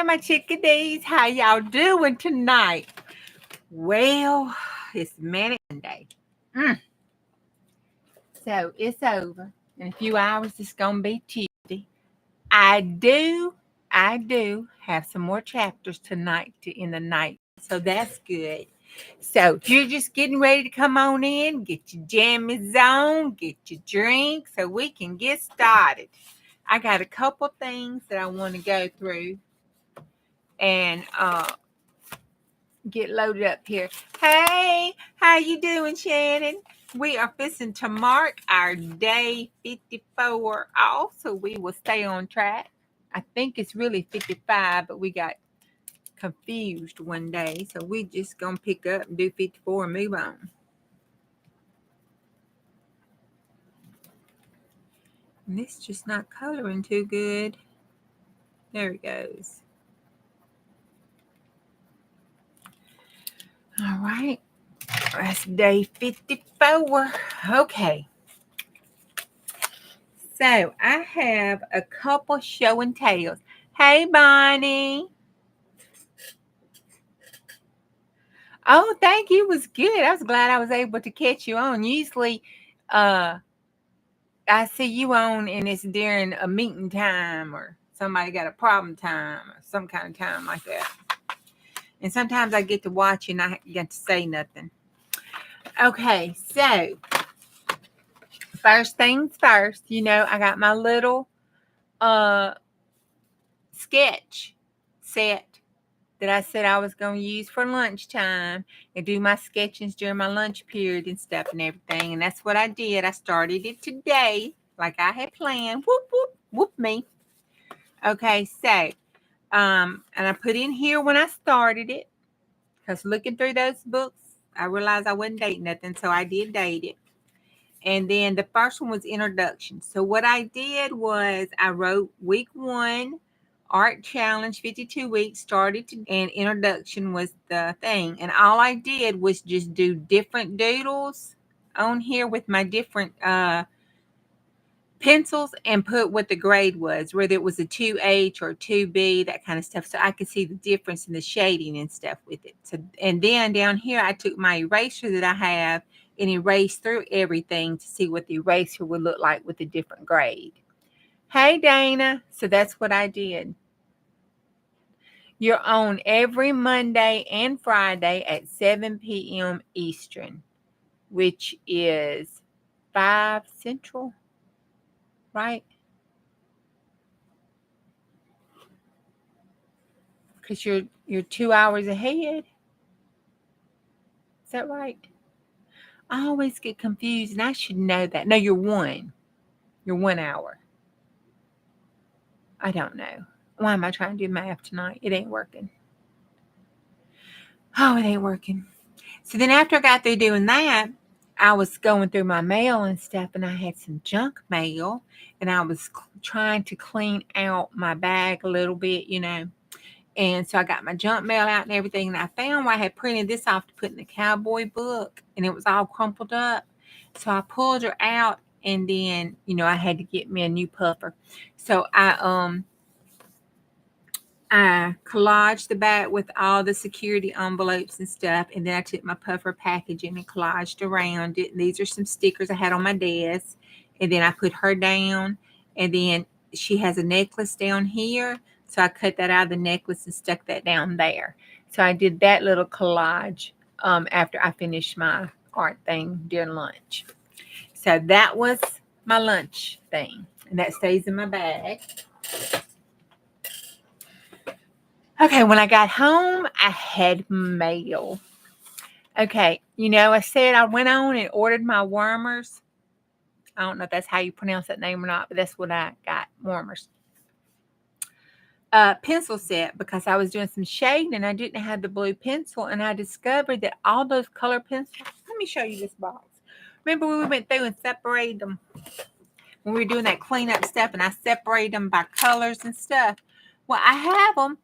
my chickadees. How y'all doing tonight? Well, it's Manic Monday. So it's over. In a few hours, it's going to be Tuesday. I do have some more chapters tonight in the night. So that's good. So if you're just getting ready to come on in, get your jammies on, get your drink so we can get started. I got a couple things that I want to go through and get loaded up here. Hey, how you doing, Shannon? We are fixing to mark our day 54 off, so we will stay on track. I think it's really 55, but we got confused one day, so we just gonna pick up and do 54 and move on. And this just not coloring too good. There it goes. All right, that's day 54. Okay. So I have a couple show and tells. Hey, Bonnie. Oh, thank you. It was good. I was glad I was able to catch you on. Usually, I see you on and it's during a meeting time or somebody got a problem time or some kind of time like that. And sometimes I get to watch and I get to say nothing. Okay, so first things first, I got my little sketch set that I said I was going to use for lunchtime and do my sketchings during my lunch period and stuff and everything. And that's what I did. I started it today like I had planned. Whoop, whoop, whoop me. Okay, so, and I put in here when I started it because looking through those books, I realized I wasn't dating nothing, so I did date it. And then the first one was introduction. So what I did was I wrote week 1, art challenge, 52 weeks, and introduction was the thing. And all I did was just do different doodles on here with my different pencils and put what the grade was, whether it was a 2H or 2B, that kind of stuff. So I could see the difference in the shading and stuff with it. So, and then down here, I took my eraser that I have and erased through everything to see what the eraser would look like with a different grade. Hey, Dana. So that's what I did. You're on every Monday and Friday at 7 p.m. Eastern, which is 5 Central, right? Because you're 2 hours ahead. Is that right? I always get confused, and I should know that. No, you're 1. You're 1 hour. I don't know. Why am I trying to do math tonight? It ain't working. Oh, it ain't working. So then after I got through doing that, I was going through my mail and stuff, and I had some junk mail, and I was trying to clean out my bag a little bit, And so I got my junk mail out and everything, and I found where I had printed this off to put in the cowboy book, and it was all crumpled up. So I pulled her out, and then, I had to get me a new puffer. So I collaged the back with all the security envelopes and stuff, and then I took my puffer packaging and collaged around it. And these are some stickers I had on my desk, and then I put her down, and then she has a necklace down here, so I cut that out of the necklace and stuck that down there. So I did that little collage after I finished my art thing during lunch. So that was my lunch thing, and that stays in my bag. Okay, when I got home, I had mail. Okay, I said I went on and ordered my warmers. I don't know if that's how you pronounce that name or not, but that's what I got, warmers. Pencil set, because I was doing some shading and I didn't have the blue pencil, and I discovered that all those color pencils, let me show you this box. Remember when we went through and separated them? When we were doing that cleanup stuff and I separated them by colors and stuff. Well, I have them,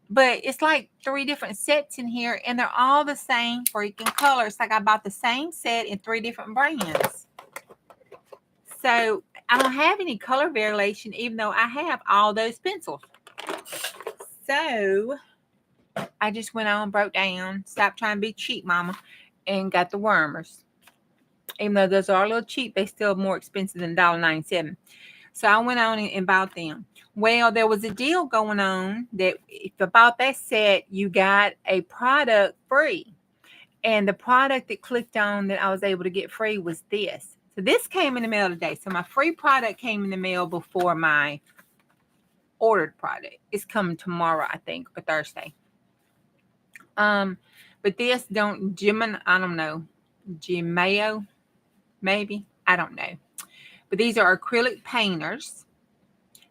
but it's like 3 different sets in here, and they're all the same freaking color. It's like I bought the same set in 3 different brands. So I don't have any color variation, even though I have all those pencils. So I just went on, broke down, stopped trying to be cheap, mama, and got the wormers. Even though those are a little cheap, they still more expensive than $1.97. So I went on and bought them. Well, there was a deal going on that if you bought that set, you got a product free. And the product that clicked on that I was able to get free was this. So this came in the mail today. So my free product came in the mail before my ordered product. It's coming tomorrow, I think, or Thursday. But this I don't know, Gimeo, maybe, I don't know. But these are acrylic painters.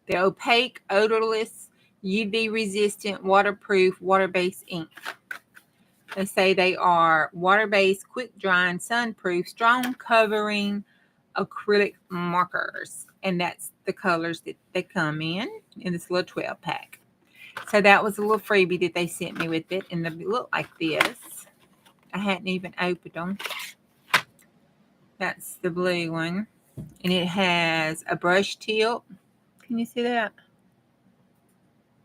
They're opaque, odorless, UV resistant, waterproof, water-based ink. They say they are water-based, quick drying, sun-proof, strong covering acrylic markers. And that's the colors that they come in this little 12 pack. So that was a little freebie that they sent me with it. And they look like this. I hadn't even opened them. That's the blue one. And it has a brush tip. Can you see that?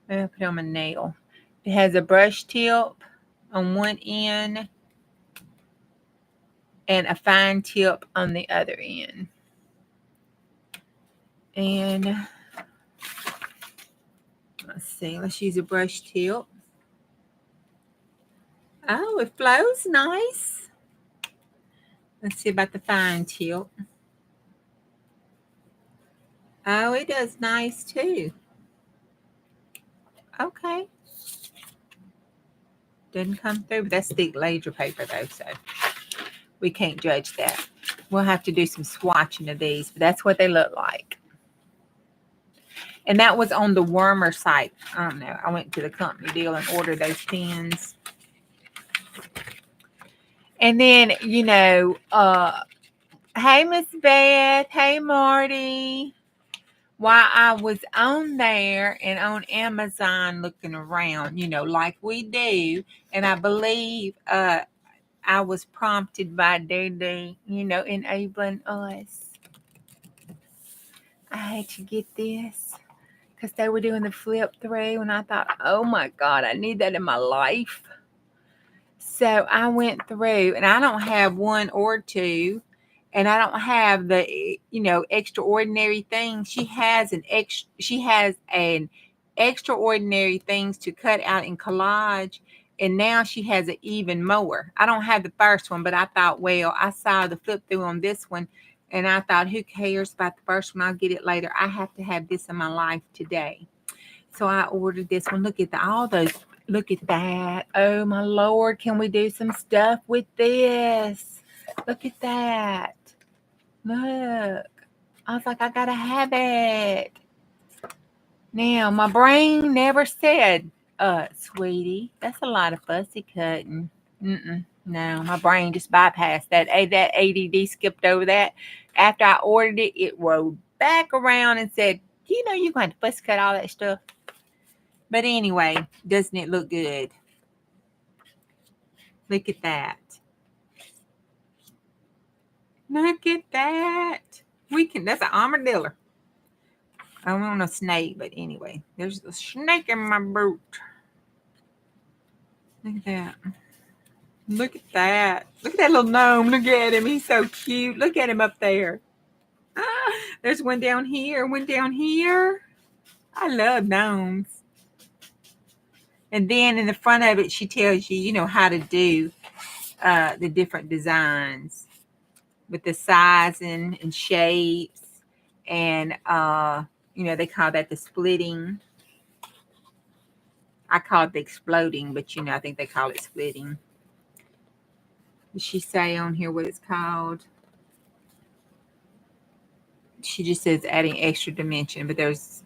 I'll put it on my nail. It has a brush tip on one end and a fine tip on the other end. And let's see, let's use a brush tip. Oh, it flows nice. Let's see about the fine tip. Oh, it does nice too. Okay. Didn't come through, but that's thick laser paper though, so we can't judge that. We'll have to do some swatching of these, but that's what they look like. And that was on the Wormer site. I don't know. I went to the company deal and ordered those pens. And then, hey, Miss Beth. Hey, Marty. While I was on there and on Amazon looking around, like we do, and I believe I was prompted by Dede, enabling us. I had to get this because they were doing the flip through, and I thought, oh my God, I need that in my life. So I went through, and I don't have one or two, and I don't have the extraordinary things. She has an extraordinary things to cut out in collage, and now she has an even more. I don't have the first one, but I thought, well, I saw the flip through on this one, and I thought, who cares about the first one? I'll get it later. I have to have this in my life today. So I ordered this one. Look at all those. Look at that. Oh, my Lord. Can we do some stuff with this? Look at that. Look. I was like, I got to have it. Now, my brain never said, sweetie, that's a lot of fussy cutting. No, my brain just bypassed that. That ADD skipped over that. After I ordered it, it rolled back around and said, you're going to fussy cut all that stuff. But anyway, doesn't it look good? Look at that. Look at that. That's an armadillo. I don't want a snake, but anyway, there's a snake in my boot. Look at that. Look at that. Look at that little gnome. Look at him. He's so cute. Look at him up there. There's one down here. One down here. I love gnomes. And then in the front of it, she tells you, how to do the different designs with the sizing and shapes. And, they call that the splitting. I call it the exploding, but, I think they call it splitting. Did she say on here what it's called? She just says adding extra dimension, but there's,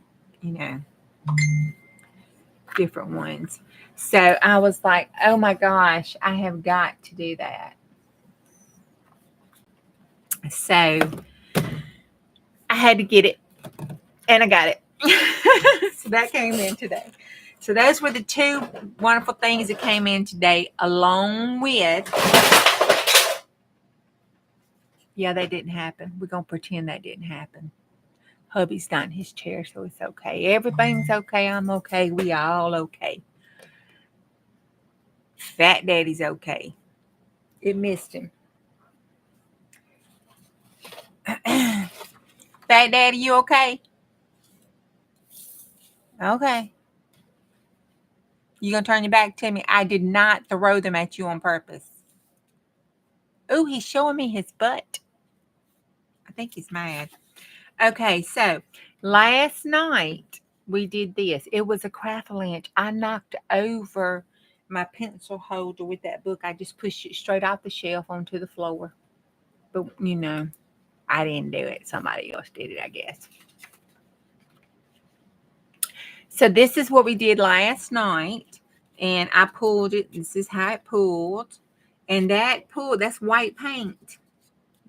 different ones. So I was like, oh my gosh, I have got to do that. So I had to get it, and I got it. So that came in today. So those were the two wonderful things that came in today, along with, yeah, they didn't happen. We're going to pretend that didn't happen. Hubby's not in his chair, so it's okay. Everything's okay. I'm okay. We all okay. Fat Daddy's okay. It missed him. Fat Daddy, you okay? Okay. You gonna turn your back to me? I did not throw them at you on purpose. Ooh, he's showing me his butt. I think he's mad. Okay, so last night we did this. It was a craft lunch. I knocked over my pencil holder with that book. I just pushed it straight off the shelf onto the floor. But, I didn't do it. Somebody else did it, I guess. So this is what we did last night. And I pulled it. This is how it pulled. And that's white paint.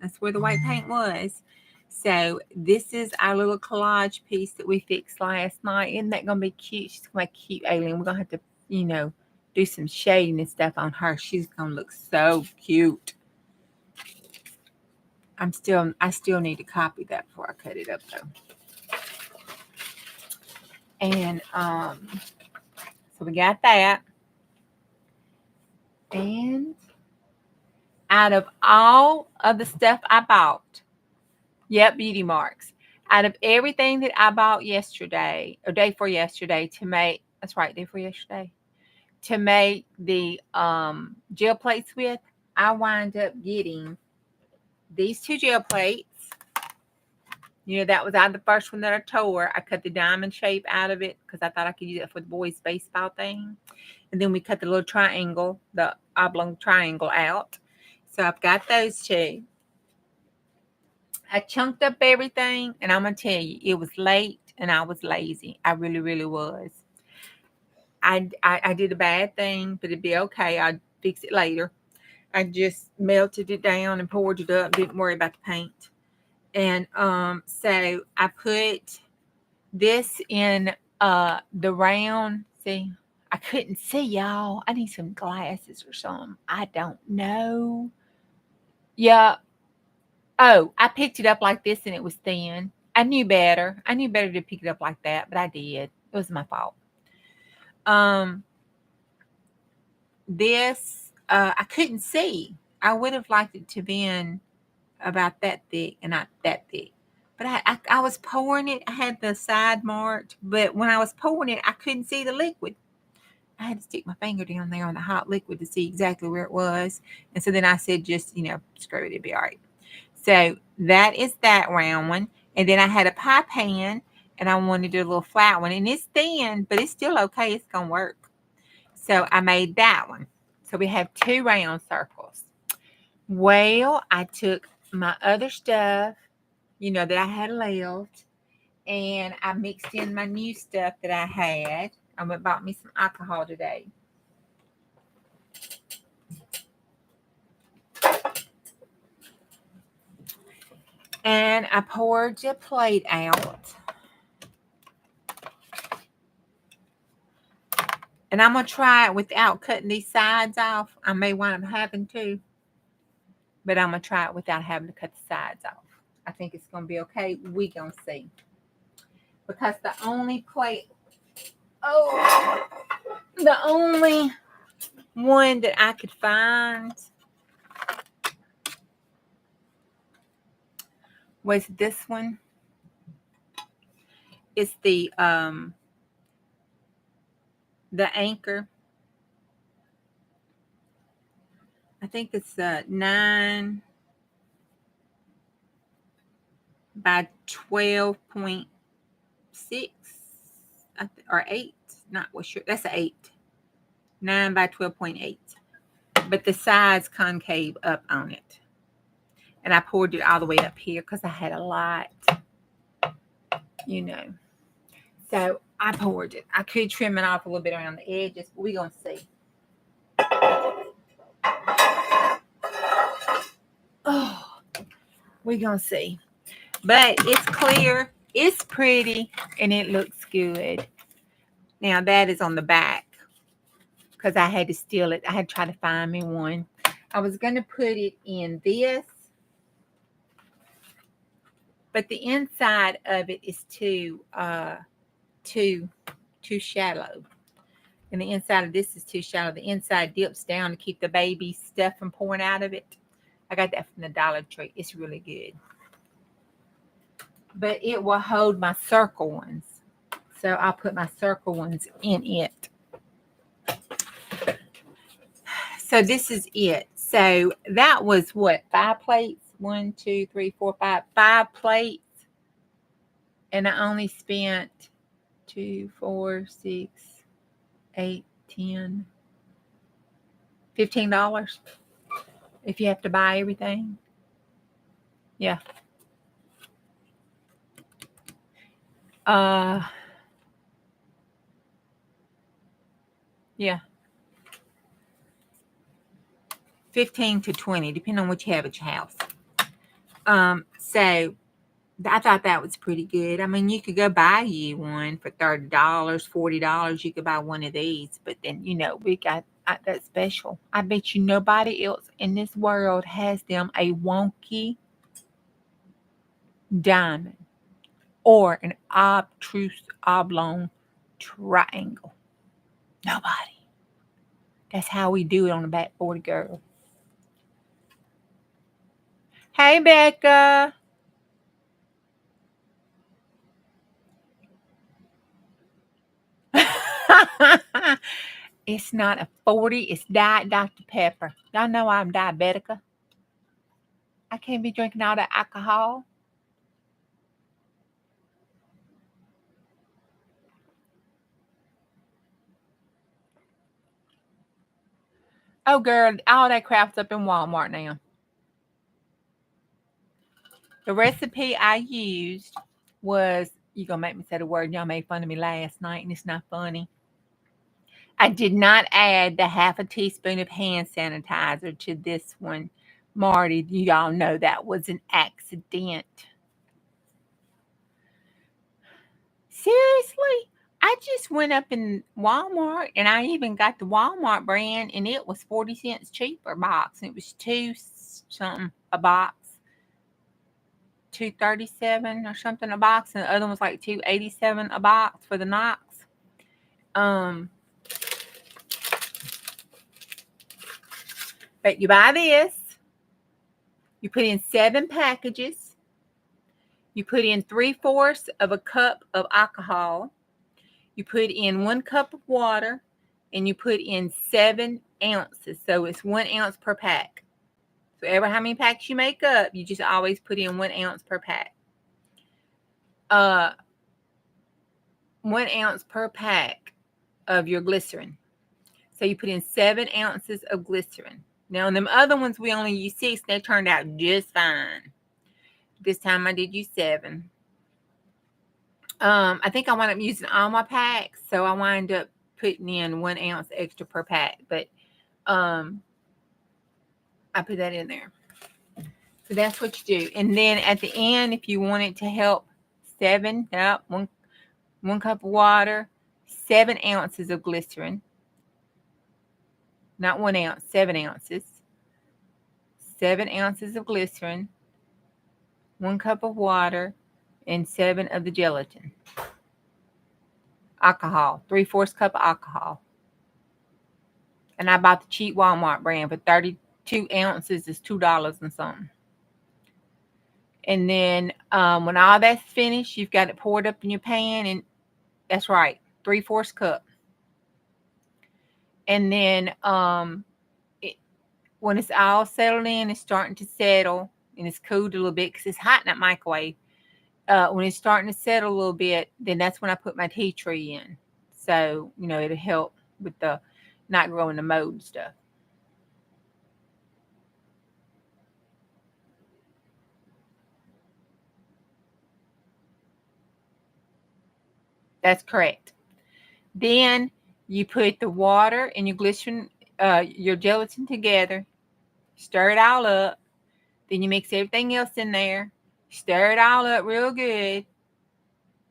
That's where the white paint was. So this is our little collage piece that we fixed last night. Isn't that going to be cute? She's going to be a cute alien. We're going to have to, do some shading and stuff on her. She's going to look so cute. I still need to copy that before I cut it up though. And so we got that. And out of all of the stuff I bought, beauty marks. Out of everything that I bought yesterday, or day for yesterday, to make, that's right, day for yesterday, to make the gel plates with, I wind up getting these 2 gel plates. That was out of the first one that I tore. I cut the diamond shape out of it because I thought I could use it for the boys' baseball thing. And then we cut the little triangle, the oblong triangle out. So I've got those 2. I chunked up everything, and I'm going to tell you, it was late, and I was lazy. I really, really was. I did a bad thing, but it'd be okay. I'd fix it later. I just melted it down and poured it up. Didn't worry about the paint. And so I put this in the round. See, I couldn't see, y'all. I need some glasses or something. I don't know. Yeah. Oh, I picked it up like this and it was thin. I knew better. I knew better to pick it up like that, but I did. It was my fault. This I couldn't see. I would have liked it to been about that thick and not that thick. But I was pouring it. I had the side marked, but when I was pouring it, I couldn't see the liquid. I had to stick my finger down there on the hot liquid to see exactly where it was. And so then I said, just, screw it, it'll be all right. So that is that round one. And then I had a pie pan, and I wanted to do a little flat one. And it's thin, but it's still okay. It's going to work. So I made that one. So we have 2 round circles. Well, I took my other stuff, that I had left, and I mixed in my new stuff that I had. I went and bought me some alcohol today. And I poured the plate out. And I'm going to try it without cutting these sides off. I may wind up having to. But I'm going to try it without having to cut the sides off. I think it's going to be okay. We're going to see. Because the only one that I could find was this one. It's the anchor. I think it's 9 by 12.6 or 8. Not sure. That's an 8. 9 by 12.8. But the sides concave up on it. And I poured it all the way up here because I had a lot. So I poured it. I could trim it off a little bit around the edges, but we're going to see. Oh, we're going to see. But it's clear, it's pretty, and it looks good. Now that is on the back because I had to steal it. I had to try to find me one. I was going to put it in this. but the inside of it is too shallow. And the inside of this is too shallow. The inside dips down to keep the baby stuff from pouring out of it. I got that from the Dollar Tree. It's really good. But it will hold my circle ones. So I'll put my circle ones in it. So this is it. So that was what? 5 plates? 1, 2, 3, 4, 5. 5 plates. And I only spent 2, 4, 6, 8, 10, $15 if you have to buy everything. Yeah. Yeah. 15 to 20, depending on what you have at your house. So I thought that was pretty good. I mean, you could go buy you one for $30, $40. You could buy one of these, but then, we got that special. I bet you nobody else in this world has them a wonky diamond or an obtuse oblong triangle. Nobody. That's how we do it on the backboard, girl. Hey, Becca. It's not a 40. It's Diet Dr. Pepper. Y'all know I'm diabetica. I can't be drinking all that alcohol. Oh, girl, all that crap's up in Walmart now. The recipe I used was, you're going to make me say the word. Y'all made fun of me last night, and it's not funny. I did not add the half a teaspoon of hand sanitizer to this one. Marty, y'all know that was an accident. Seriously? I just went up in Walmart and I even got the Walmart brand and it was 40 cents cheaper box. And it was $2 something a box. $2.37 or something a box. And the other one was like $2.87 a box for the Knox. But you buy this. You put in 7 packages. You put in 3/4 of a cup of alcohol. You put in 1 cup of water, and you put in 7 ounces. So it's 1 ounce per pack. So ever how many packs you make up, you just always put in 1 ounce per pack. 1 ounce per pack of your glycerin. So you put in 7 ounces of glycerin. Now, on them other ones, we only used 6. They turned out just fine. This time I did use 7. I think I wound up using all my packs, so I wind up putting in 1 ounce extra per pack. But I put that in there. So that's what you do. And then at the end, if you want it to help, 1 cup of water, 7 ounces of glycerin. Not 1 ounce, 7 ounces. 7 ounces of glycerin, 1 cup of water, and 7 of the gelatin. Alcohol, 3/4 cup of alcohol. And I bought the cheap Walmart brand for 32 ounces is $2 and something. And then when all that's finished, you've got it poured up in your pan, and that's right, 3/4 cup. And then when it's all settled in, it's starting to settle, and it's cooled a little bit because it's hot in that microwave. When it's starting to settle a little bit, then that's when I put my tea tree in. So, it'll help with the not growing the mold and stuff. That's correct. Then you put the water and your glycerin, your gelatin together, stir it all up. Then you mix everything else in there, stir it all up real good.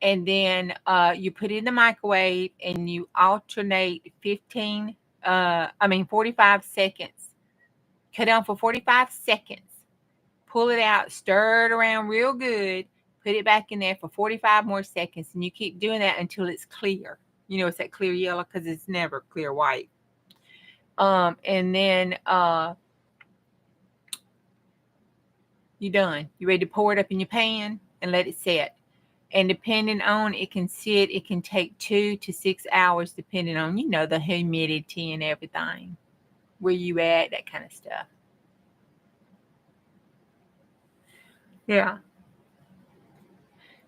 And then you put it in the microwave and you alternate 45 seconds. Cut down for 45 seconds. Pull it out, stir it around real good. Put it back in there for 45 more seconds, and you keep doing that until it's clear. You know, it's that clear yellow because it's never clear white. And then you're done. You're ready to pour it up in your pan and let it set. And depending on, it can take 2 to 6 hours, depending on, you know, the humidity and everything, where you at, that kind of stuff. Yeah.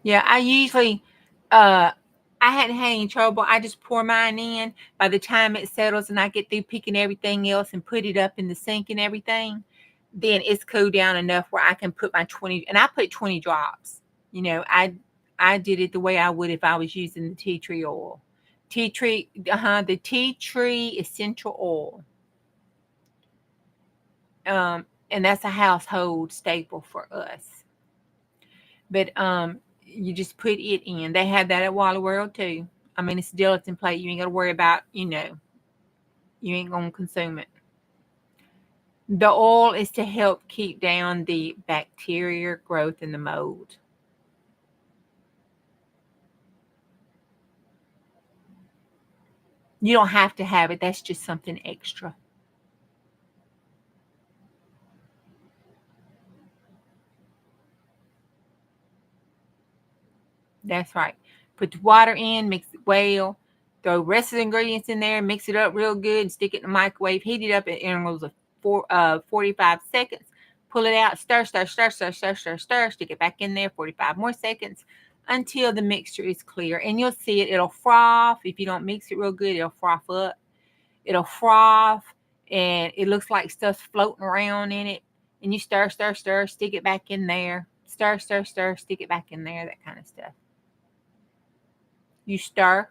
Yeah, I usually, I hadn't had any trouble. I just pour mine in. By the time it settles and I get through picking everything else and put it up in the sink and everything, then it's cooled down enough where I can put my 20, and I put 20 drops. You know, I did it the way I would if I was using the tea tree oil. The tea tree essential oil. And that's a household staple for us. But you just put it in. They have that at Wally World too. I mean, it's a gelatin plate. You ain't got to worry about, you know, you ain't going to consume it. The oil is to help keep down the bacteria growth and the mold. You don't have to have it. That's just something extra. That's right. Put the water in, mix it well. Throw the rest of the ingredients in there, mix it up real good, and stick it in the microwave. Heat it up at intervals of 45 seconds. Pull it out, stir, stir, stir, stir, stir, stir, stir. Stick it back in there, 45 more seconds until the mixture is clear. And you'll see it. It'll froth. If you don't mix it real good, it'll froth up. It'll froth, and it looks like stuff's floating around in it. And you stir, stir, stir, stick it back in there. Stir, stir, stir, stick it back in there, that kind of stuff. You stir.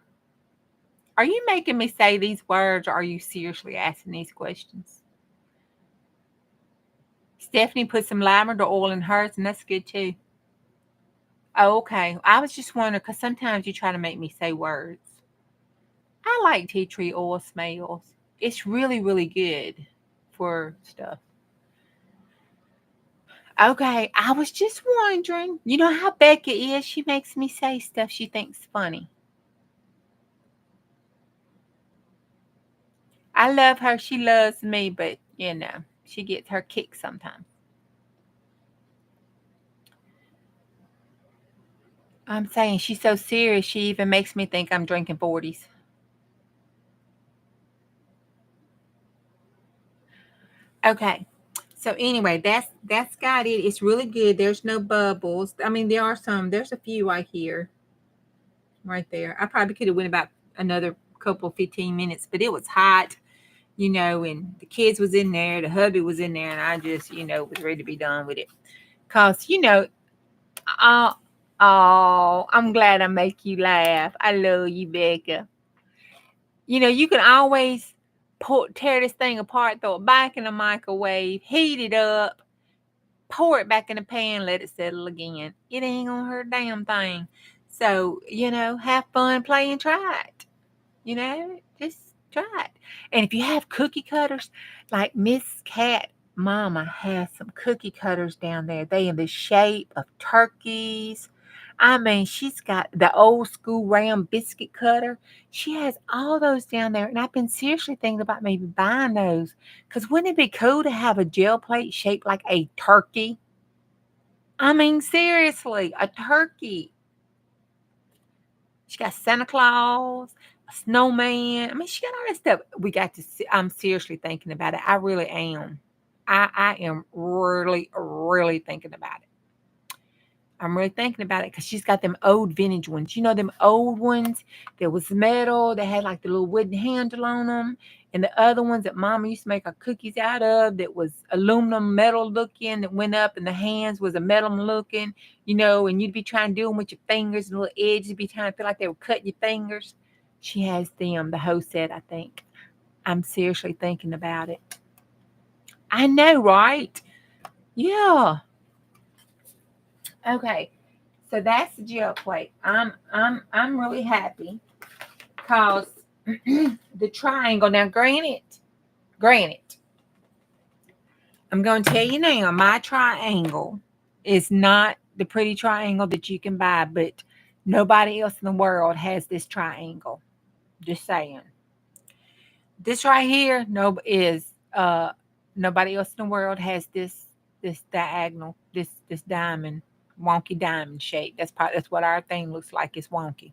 Are you making me say these words, or are you seriously asking these questions? Stephanie put some lavender oil in hers, and that's good too. Oh, okay. I was just wondering, because sometimes you try to make me say words. I like tea tree oil smells. It's really, really good for stuff. Okay, I was just wondering. You know how Becca is? She makes me say stuff she thinks funny. I love her. She loves me, but, you know, she gets her kicks sometimes. I'm saying she's so serious, she even makes me think I'm drinking 40s. Okay. So anyway, that's got it. It's really good. There's no bubbles. I mean, there are some. There's a few right here. Right there. I probably could have went about another couple 15 minutes, but it was hot, you know, and the kids was in there, the hubby was in there, and I just, you know, was ready to be done with it. Cause, you know, I'm glad I make you laugh. I love you, Becca. You know, you can always tear this thing apart, throw it back in the microwave, heat it up, pour it back in the pan, let it settle again. It ain't gonna hurt a damn thing. So, you know, have fun, play, and try it. You know, just try it. And if you have cookie cutters, like Miss Cat Mama has some cookie cutters down there. They in the shape of turkeys. I mean, she's got the old school round biscuit cutter. She has all those down there. And I've been seriously thinking about maybe buying those. Because wouldn't it be cool to have a gel plate shaped like a turkey? I mean, seriously, a turkey. She got Santa Claus, a snowman. I mean, she got all that stuff. We got to see. I'm seriously thinking about it. I really am. I am really, really thinking about it. I'm really thinking about it because she's got them old vintage ones. You know, them old ones that was metal, that had like the little wooden handle on them. And the other ones that Mama used to make our cookies out of, that was aluminum metal looking, that went up, and the hands was a metal looking, you know, and you'd be trying to do them with your fingers, and the little edges would be trying to feel like they were cutting your fingers. She has them, the whole set, I think. I'm seriously thinking about it. I know, right? Yeah. Okay. So that's the gel plate. I'm really happy because the triangle. Now, granted, I'm going to tell you now, my triangle is not the pretty triangle that you can buy, but nobody else in the world has this triangle. Just saying. This right here, no is uh nobody else in the world has this diagonal, this diamond, wonky diamond shape. That's what our thing looks like. It's wonky.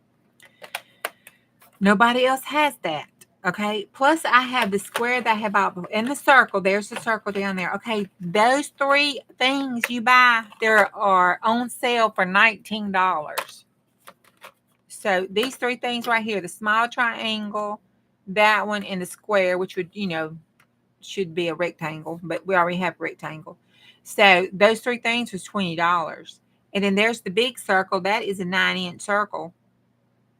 Nobody else has that. Okay. Plus, I have the square that I have out in the circle. There's the circle down there. Okay. Those three things you buy, there are on sale for $19. So these three things right here, the small triangle, that one, and the square, which would, should be a rectangle, but we already have a rectangle. So those three things was $20. And then there's the big circle. That is a 9-inch circle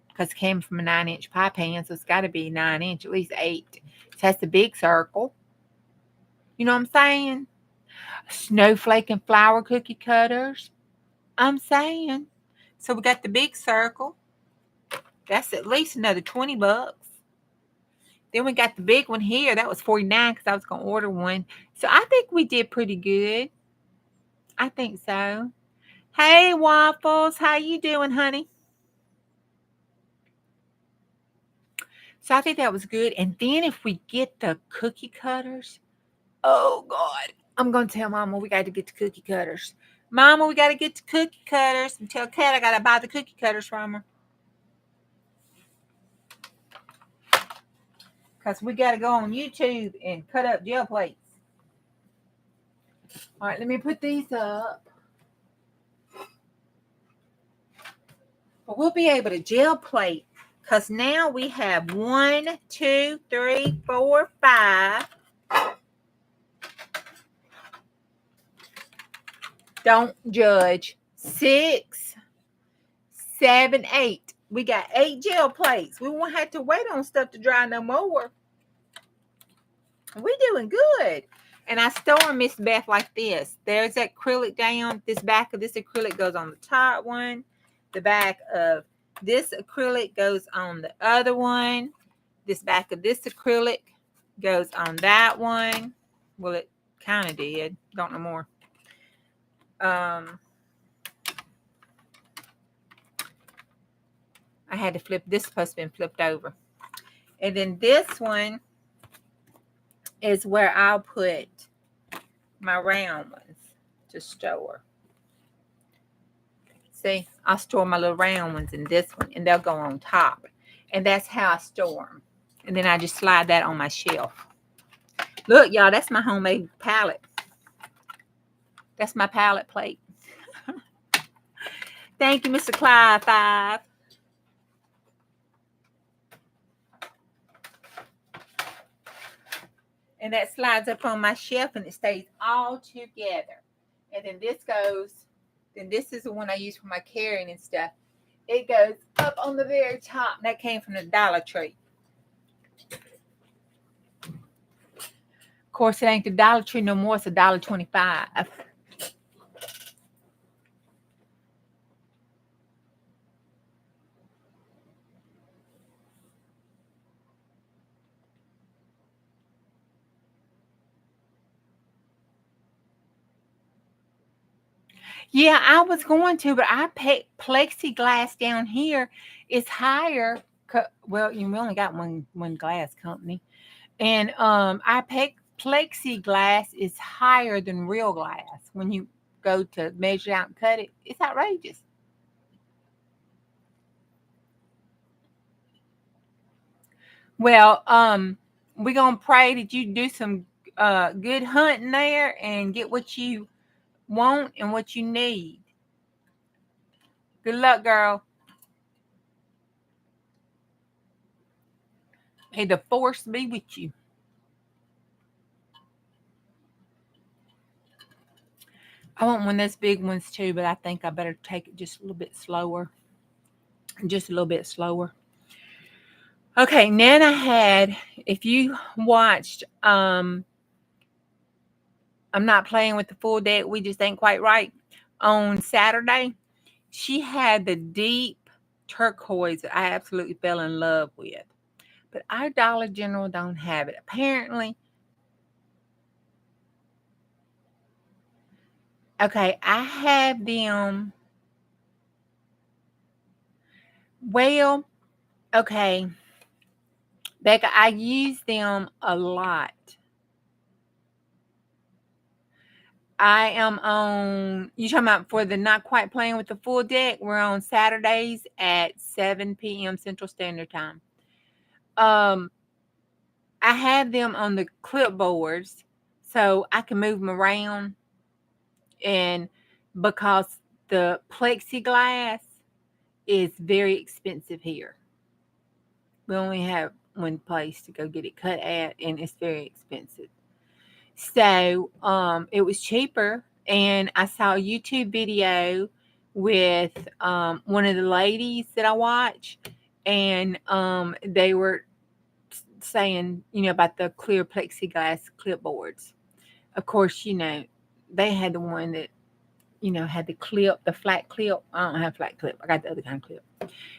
because it came from a 9-inch pie pan. So it's got to be 9-inch, at least 8. So that's the big circle. You know what I'm saying? Snowflake and flour cookie cutters. I'm saying. So we got the big circle. That's at least another $20. Then we got the big one here. That was $49 because I was going to order one. So I think we did pretty good. I think so. Hey, Waffles. How you doing, honey? So I think that was good. And then if we get the cookie cutters, oh, God. I'm going to tell Mama we got to get the cookie cutters. Mama, we got to get the cookie cutters. And tell Kat I got to buy the cookie cutters from her. Because we got to go on YouTube and cut up gel plates. All right, let me put these up. But we'll be able to gel plate. Because now we have 1, 2, 3, 4, 5. Don't judge. 6, 7, 8. We got 8 gel plates. We won't have to wait on stuff to dry no more. We're doing good. And I store Miss Beth like this. There's that acrylic down. This back of this acrylic goes on the top one. The back of this acrylic goes on the other one. This back of this acrylic goes on that one. Well, it kind of did. Don't know more. I had to flip. This supposed to be flipped over. And then this one is where I'll put my round ones to store. See, I'll store my little round ones in this one, and they'll go on top. And that's how I store them. And then I just slide that on my shelf. Look, y'all, that's my homemade palette. That's my palette plate. Thank you, Mr. Clyde 5. And that slides up on my shelf and it stays all together. And then this goes, then this is the one I use for my carrying and stuff. It goes up on the very top. That came from the Dollar Tree. Of course, it ain't the Dollar Tree no more. It's $1.25. Yeah, I was going to, but I paid plexiglass down here is higher. Well, you only got one glass company, and I paid plexiglass is higher than real glass when you go to measure out and cut it. It's outrageous. Well, we're gonna pray that you do some good hunting there and get what you want and what you need. Good luck, girl. May the force be with you. I want one of those big ones too, but I think I better take it just a little bit slower. Just a little bit slower. Okay, Nana had, if you watched, I'm not playing with the full deck, we just ain't quite right. On Saturday, she had the deep turquoise that I absolutely fell in love with. But our Dollar General don't have it. Apparently, Okay, I have them. Well, okay, Becca, I use them a lot. I am on, you talking about for the not quite playing with the full deck? We're on Saturdays at 7 p.m. Central Standard Time. Um, I have them on the clipboards so I can move them around, and because the plexiglass is very expensive here. We only have one place to go get it cut at, and it's very expensive. So it was cheaper, and I saw a YouTube video with one of the ladies that I watch, and they were saying, about the clear plexiglass clipboards. Of course, they had the one that had the clip, the flat clip. I don't have flat clip. I got the other kind of clip.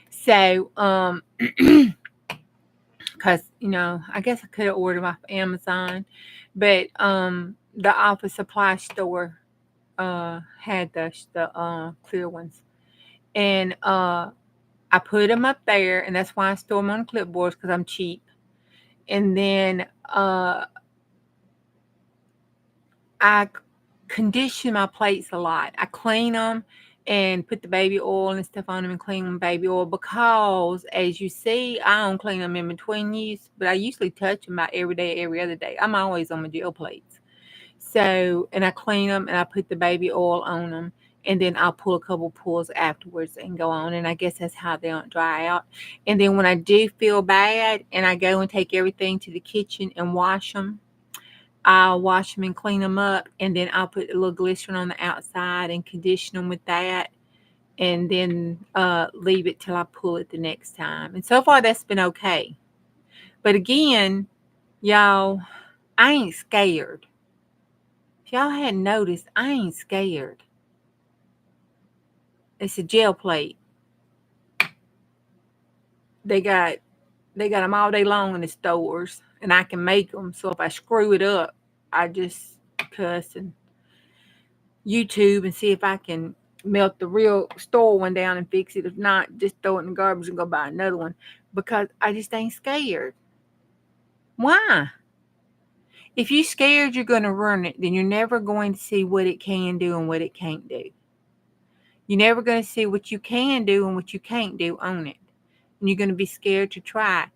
So, because I guess I could have ordered them off Amazon, but the office supply store had the clear ones, and I put them up there, and that's why I store them on clipboards because I'm cheap. And then I condition my plates a lot. I clean them and put the baby oil and stuff on them and clean them baby oil because, as you see, I don't clean them in between use, but I usually touch them about every day, every other day. I'm always on my gel plates. So, and I clean them and I put the baby oil on them, and then I'll pull a couple pulls afterwards and go on. And I guess that's how they don't dry out. And then when I do feel bad and I go and take everything to the kitchen and wash them, I'll wash them and clean them up, and then I'll put a little glycerin on the outside and condition them with that, and then leave it till I pull it the next time. And so far, that's been okay. But again, y'all, I ain't scared. If y'all hadn't noticed, I ain't scared. It's a gel plate. They got them all day long in the stores, and I can make them. So if I screw it up, I just cuss and YouTube and see if I can melt the real store one down and fix it. If not, just throw it in the garbage and go buy another one because I just ain't scared. Why? If you're scared you're going to ruin it, then you're never going to see what it can do and what it can't do. You're never going to see what you can do and what you can't do on it. And you're going to be scared to try.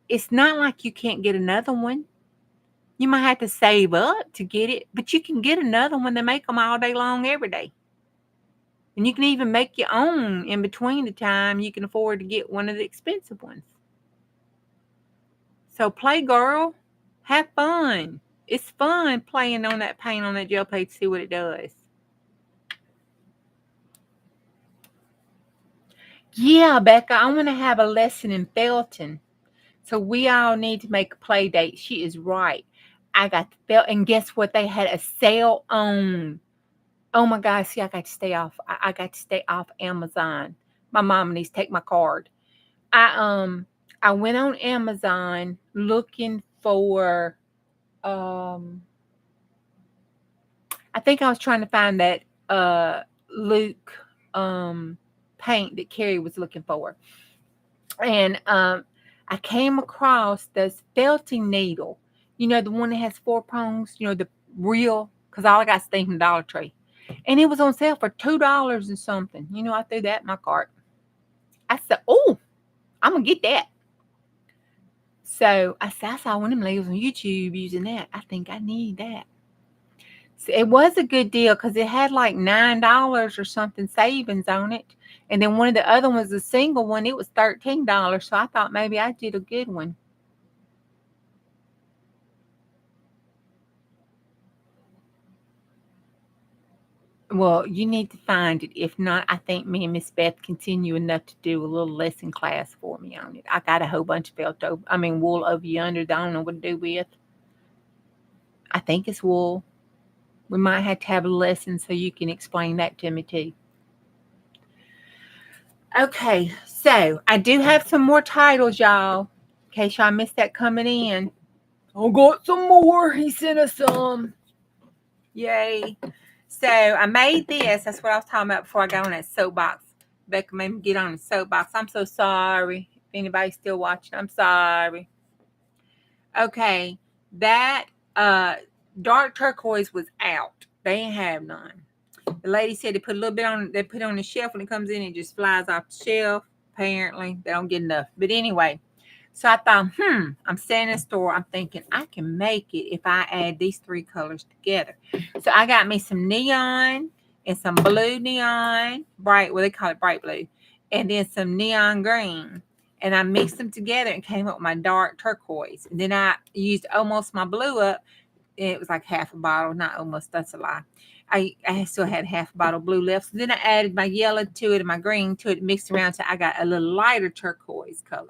It's not like you can't get another one. You might have to save up to get it, but you can get another one. They make them all day long every day. And you can even make your own in between the time you can afford to get one of the expensive ones. So play, girl. Have fun. It's fun playing on that paint on that gel plate to see what it does. Yeah, Becca, I want to have a lesson in felting. So we all need to make a play date. She is right. I got the felt, and guess what? They had a sale on. Oh my gosh, see, I got to stay off. I got to stay off Amazon. My mom needs to take my card. I went on Amazon looking for I think I was trying to find that Luke paint that Carrie was looking for. And I came across this felting needle. The one that has four prongs, the real, because all I got is things from Dollar Tree. And it was on sale for $2 and something. I threw that in my cart. I said, oh, I'm going to get that. So I saw one of them ladies on YouTube using that. I think I need that. So it was a good deal because it had like $9 or something savings on it. And then one of the other ones, the single one, it was $13. So I thought maybe I did a good one. Well, you need to find it. If not, I think me and Miss Beth continue enough to do a little lesson class for me on it. I got a whole bunch of wool over yonder that I don't know what to do with. I think it's wool. We might have to have a lesson so you can explain that to me too. Okay, so I do have some more titles, y'all. In case y'all missed that coming in. I got some more. He sent us some. Yay. So I made this. That's what I was talking about before I got on that soapbox. Becca made me get on the soapbox. I'm so sorry. If anybody's still watching, I'm sorry. Okay, that dark turquoise was out. They ain't have none. The lady said they put a little bit on. They put it on the shelf when it comes in. It just flies off the shelf. Apparently, they don't get enough. But anyway, so I thought, I'm standing in the store. I'm thinking I can make it if I add these three colors together. So I got me some neon and some blue neon, bright, well, they call it bright blue, and then some neon green. And I mixed them together and came up with my dark turquoise. And then I used almost my blue up. And it was like half a bottle, not almost, that's a lie. I still had half a bottle of blue left. So then I added my yellow to it and my green to it, mixed around so I got a little lighter turquoise color,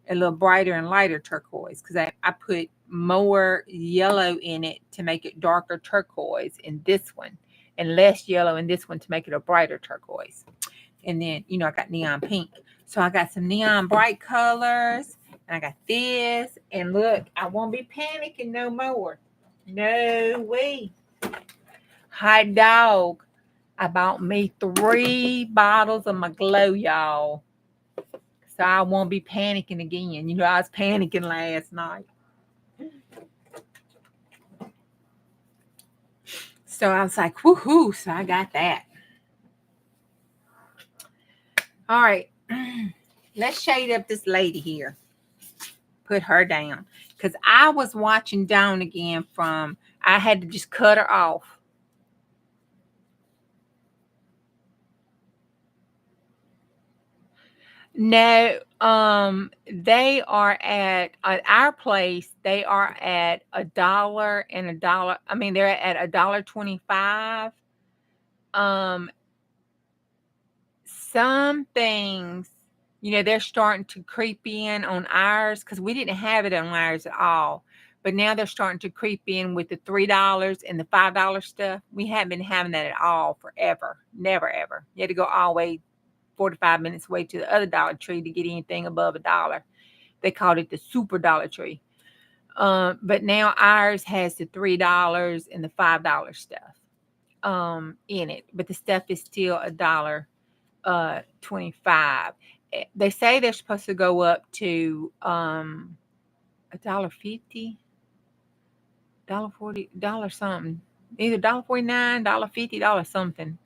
a little brighter and lighter turquoise, because I put more yellow in it to make it darker turquoise in this one, and less yellow in this one to make it a brighter turquoise. And then, I got neon pink. So I got some neon bright colors, and I got this. And look, I won't be panicking no more. No way. Hot dog. I bought me 3 bottles of my glow, y'all. So I won't be panicking again. I was panicking last night. So I was like, woohoo. So I got that. All right. Let's shade up this lady here. Put her down. Because I was watching Dawn again I had to just cut her off. No, they are at our place. They are at $1 and $1. I mean, they're at $1.25. Some things, they're starting to creep in on ours because we didn't have it on ours at all. But now they're starting to creep in with the $3 and the $5 stuff. We haven't been having that at all forever. Never, ever. You had to go all the way 45 minutes away to the other Dollar Tree to get anything above $1. They called it the Super Dollar Tree. But now ours has the $3 and the $5 stuff in it. But the stuff is still $1.25. They say they're supposed to go up to $1.50, $1.40, something. Either $1.49, $1.50, something.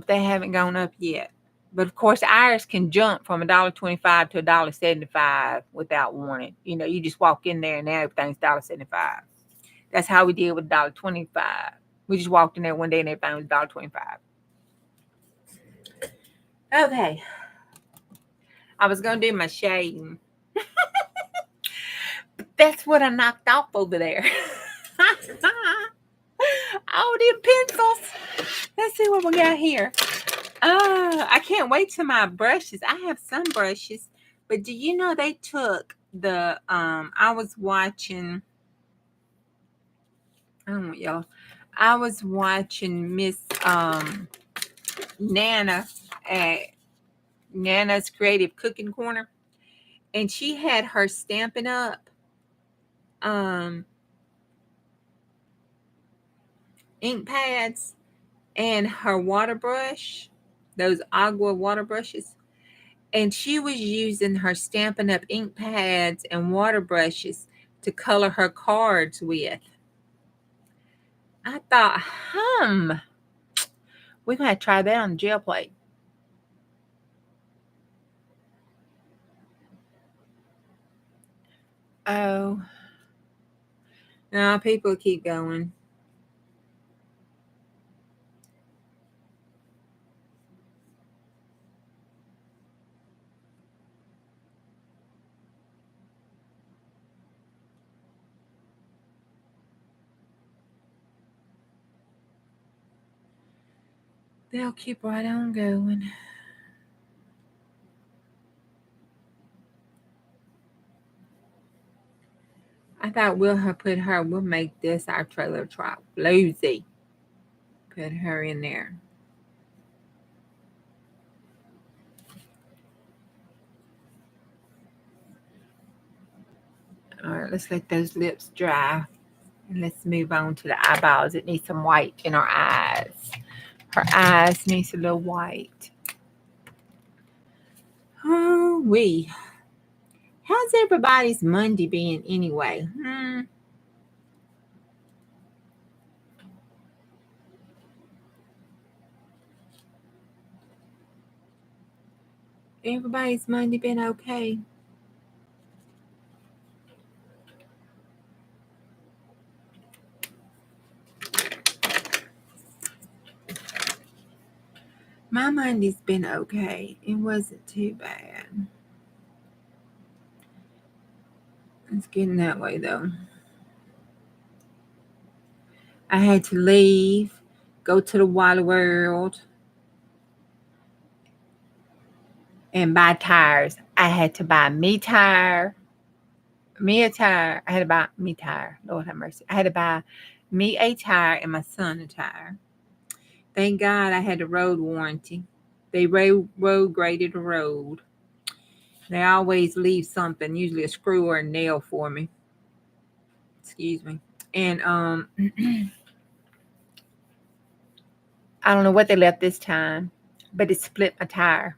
They haven't gone up yet. But of course, ours can jump from $1.25 to $1.75 without warning. You just walk in there and now everything's $1.75. That's how we did with $1.25. We just walked in there one day and everything was $1.25. Okay. I was gonna do my shading. That's what I knocked off over there. All them pencils. Let's see what we got here. I can't wait till my brushes. I have some brushes, but do you know they took the I was watching, I don't want y'all. I was watching Miss Nana at Nana's Creative Cooking Corner, and she had her Stampin' Up ink pads and her water brush, those agua water brushes. And she was using her Stampin' Up ink pads and water brushes to color her cards with. I thought, we're going to try that on the gel plate. Oh. No, people keep going. They'll keep right on going. I thought we'll make this our trailer trap. Bluesy. Put her in there. All right, let's let those lips dry. And let's move on to the eyeballs. It needs some white in our eyes. Her eyes needs a little white. Oh, how's everybody's Monday been anyway? Everybody's Monday been okay? My Monday's been okay. It wasn't too bad. It's getting that way though. I had to leave, go to the Wally World, and buy tires. I had to buy me a tire. I had to buy me a tire. Lord have mercy. I had to buy me a tire and my son a tire. Thank God I had the road warranty. They road graded the road. They always leave something, usually a screw or a nail for me. Excuse me. And I don't know what they left this time, but it split my tire.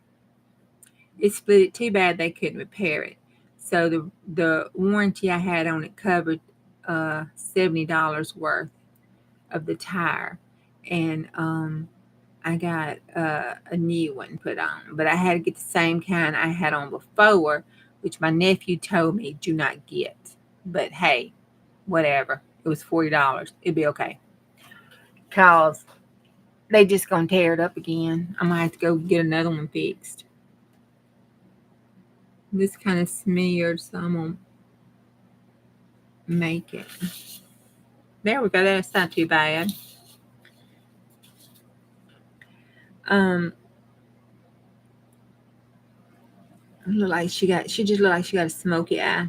It split it too bad they couldn't repair it. So the warranty I had on it covered $70 worth of the tire, and I got a new one put on. But I had to get the same kind I had on before, which my nephew told me do not get. But hey, whatever. It was $40. It'd be okay. Cause they just gonna tear it up again. I'm gonna have to go get another one fixed. This kind of smeared, so I'm gonna make it. There we go. That's not too bad. Look like she just looked like she got a smoky eye.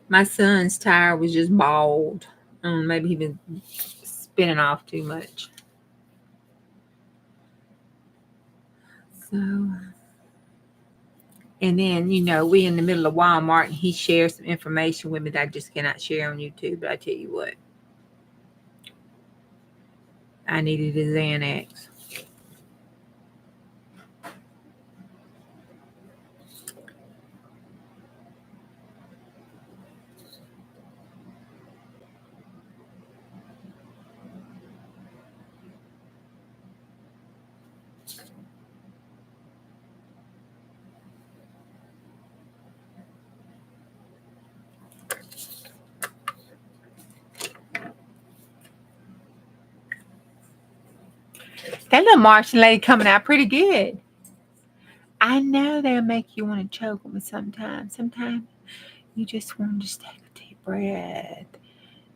My son's tire was just bald. Maybe he been spinning off too much. So, and then we in the middle of Walmart, and he shares some information with me that I just cannot share on YouTube. But I tell you what, I needed a Xanax. That little Martian lady coming out pretty good. I know they'll make you want to choke them sometimes. Sometimes you just want to just take a deep breath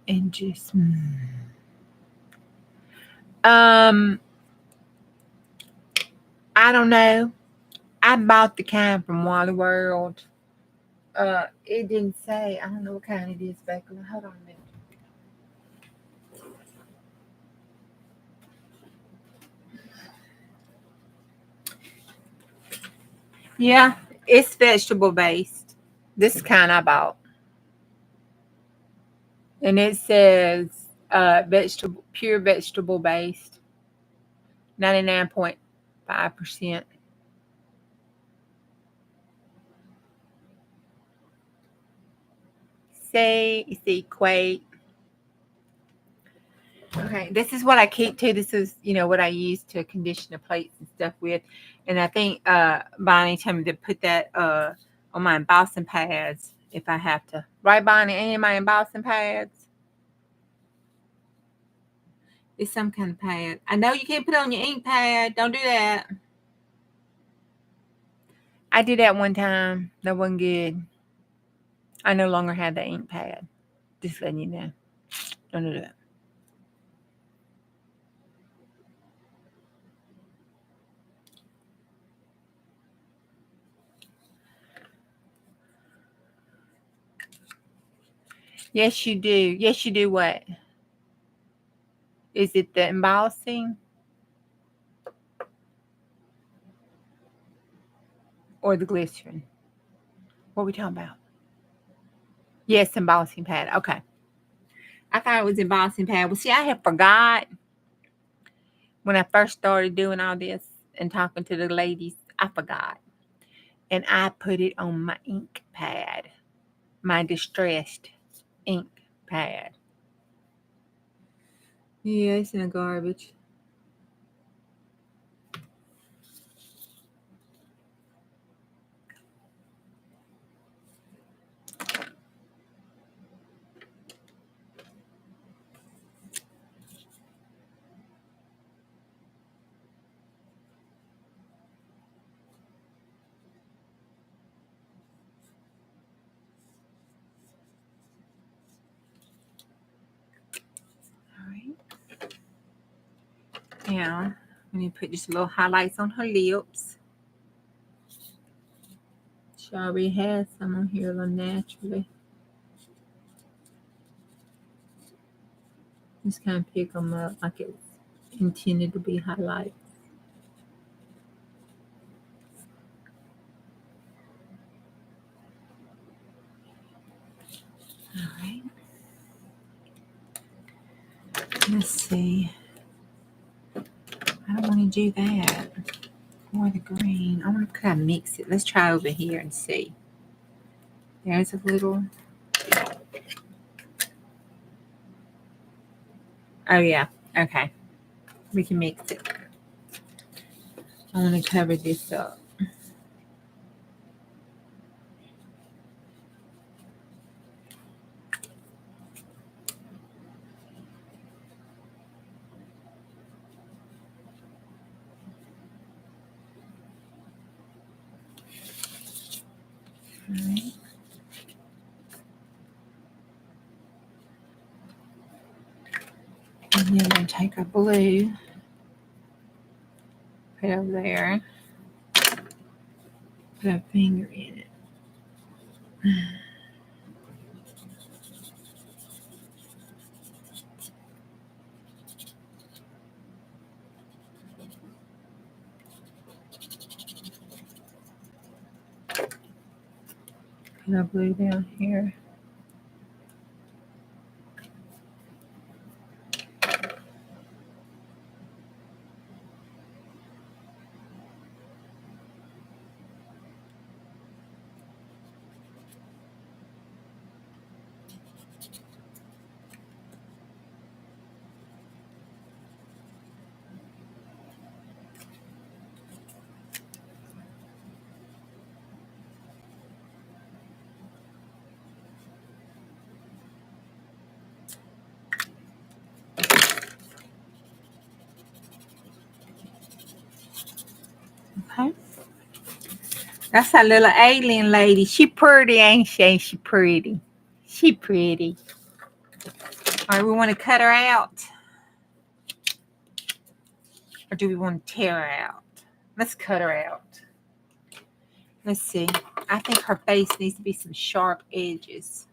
and just. I don't know. I bought the kind from Wally World. It didn't say. I don't know what kind it is, Becky. Hold on a minute. Yeah, it's vegetable based. This kind I bought, and it says pure vegetable based, 99.5%. Say equate. Okay, this is what I keep too. This is what I use to condition the plates and stuff with, and I think Bonnie told me to put that on my embossing pads if I have to. Right, Bonnie? Any of my embossing pads? It's some kind of pad. I know you can't put it on your ink pad. Don't do that. I did that one time. That wasn't good. I no longer have the ink pad. Just letting you know. Don't do that. Yes, you do. Yes, you do what? Is it the embossing or the glycerin? What are we talking about? Yes, embossing pad. Okay. I thought it was embossing pad. Well, see, I had forgot when I first started doing all this and talking to the ladies. I forgot. And I put it on my ink pad, my distressed ink pad. Yeah, it's in the garbage. All right. Now, let me put just a little highlights on her lips. She already has some on here a little naturally. Just kind of pick them up like it was intended to be highlights. All right. Let's see. I don't want to do that. Or the green. I want to kind of mix it. Let's try over here and see. There's a little. Oh, yeah. Okay. We can mix it. I want to cover this up. All right. And then I'm going to take our blue, put it over there, put a finger in it. Put our blue down here. Okay. That's our little alien lady. She pretty, ain't she? Ain't she pretty? She pretty. All right, we want to cut her out. Or do we want to tear her out? Let's cut her out. Let's see. I think her face needs to be some sharp edges.